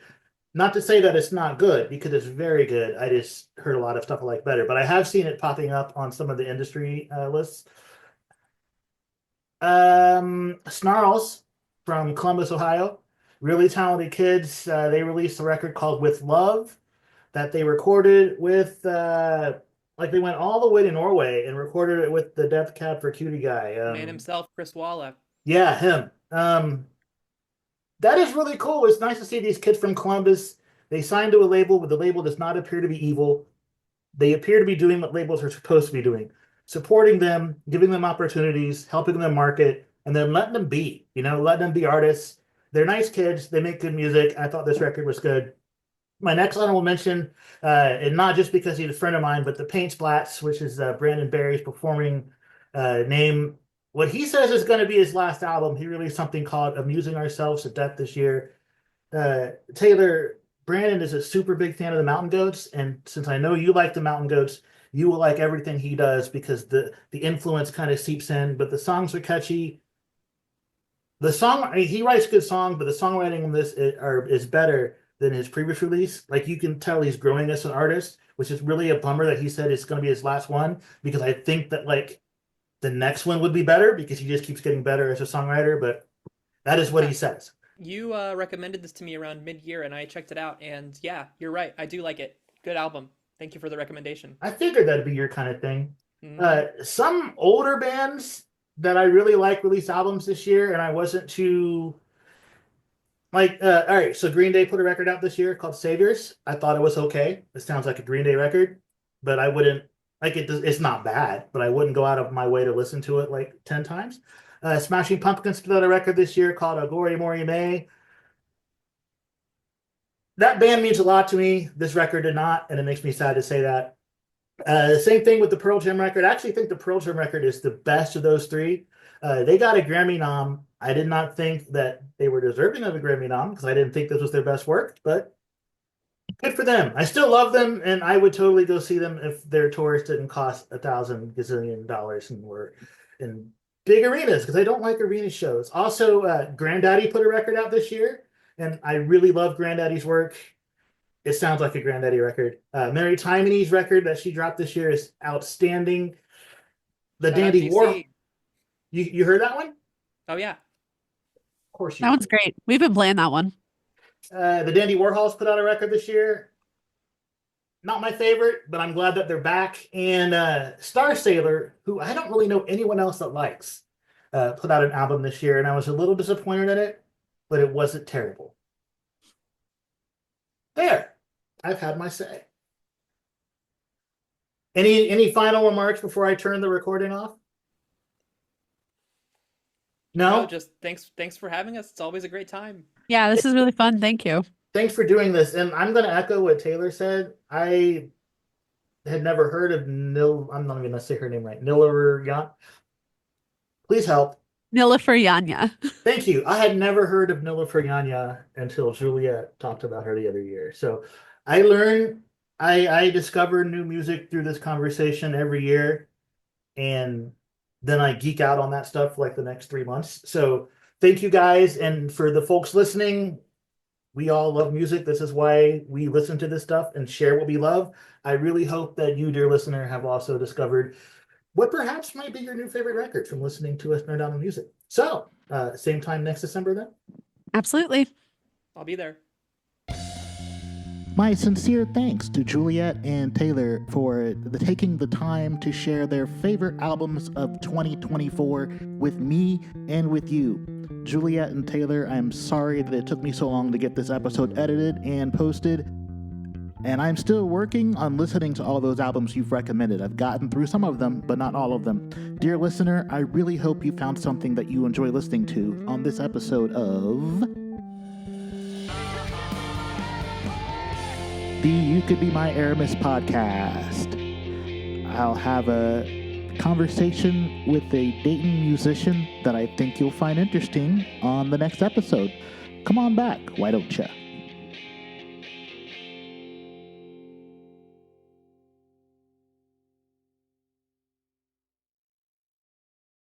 Not to say that it's not good because it's very good. I just heard a lot of stuff I like better, but I have seen it popping up on some of the industry lists. Snarls from Columbus, Ohio. Really talented kids. They released a record called With Love that they recorded with, like they went all the way to Norway and recorded it with the Death Cab for Cutie guy. The man himself, Chris Walla. Yeah, him. That is really cool. It's nice to see these kids from Columbus. They signed to a label, but the label does not appear to be evil. They appear to be doing what labels are supposed to be doing, supporting them, giving them opportunities, helping them market, and then letting them be, letting them be artists. They're nice kids. They make good music. I thought this record was good. My next honorable mention, and not just because he's a friend of mine, but the Paint Splats, which is Brandon Barry's performing name. What he says is going to be his last album. He released something called Amusing Ourselves to Death this year. Taylor, Brandon is a super big fan of the Mountain Goats, and since I know you like the Mountain Goats, you will like everything he does because the influence kind of seeps in. But the songs are catchy. The song, I mean, he writes good songs, but the songwriting on this is better than his previous release. Like you can tell he's growing as an artist, which is really a bummer that he said it's going to be his last one because I think that like the next one would be better because he just keeps getting better as a songwriter, but that is what he says. You recommended this to me around mid-year, and I checked it out. And yeah, you're right. I do like it. Good album. Thank you for the recommendation. I figured that'd be your kind of thing. Mhm. Some older bands that I really like released albums this year, and I wasn't too like. All right, so Green Day put a record out this year called Saviors. I thought it was okay. It sounds like a Green Day record, but I wouldn't like it. It's not bad, but I wouldn't go out of my way to listen to it like 10 times. Smashing Pumpkins put out a record this year called Agori Mori May. That band means a lot to me. This record did not, and it makes me sad to say that. Same thing with the Pearl Jam record. I actually think the Pearl Jam record is the best of those three. They got a Grammy nom. I did not think that they were deserving of a Grammy nom because I didn't think this was their best work, but good for them. I still love them, and I would totally go see them if their tours didn't cost $1,000 gazillion and were in big arenas because I don't like arena shows. Also, Granddaddy put a record out this year, and I really love Granddaddy's work. It sounds like a Granddaddy record. Mary Timony's record that she dropped this year is outstanding. The Shout out Dandy War. DC. You heard that one? Of Oh yeah. course you That one's great. We've been playing that one. The Dandy Warhols put out a record this year. Not my favorite, but I'm glad that they're back. And Star Sailor, who I don't really know anyone else that likes, put out an album this year, and I was a little disappointed in it, but it wasn't terrible. There, I've had my say. Any final remarks before I turn the recording off? No, No? just thanks for having us. It's always a great time. Yeah, this is really fun. Thank you. Thanks for doing this. And I'm going to echo what Taylor said. I had never heard of I'm not even going to say her name right. Nilleryan. Please help. Nilüfer Yanya. Thank you. I had never heard of Nilüfer until Juliet talked about her the other year. So I discover new music through this conversation every year. And then I geek out on that stuff for like the next 3 months. So thank you guys. And for the folks listening, we all love music. This is why we listen to this stuff and share what we love. I really hope that you, dear listener, have also discovered what perhaps might be your new favorite record from listening to us nerd out on music. So, same time next December then? Absolutely. I'll be there. My sincere thanks to Juliet and Taylor for taking the time to share their favorite albums of 2024 with me and with you. Juliet and Taylor, I'm sorry that it took me so long to get this episode edited and posted, and I'm still working on listening to all those albums you've recommended. I've gotten through some of them, but not all of them. Dear listener, I really hope you found something that you enjoy listening to on this episode of the You Could Be My Aramis podcast. I'll have a conversation with a Dayton musician that I think you'll find interesting on the next episode. Come on back, why don't you?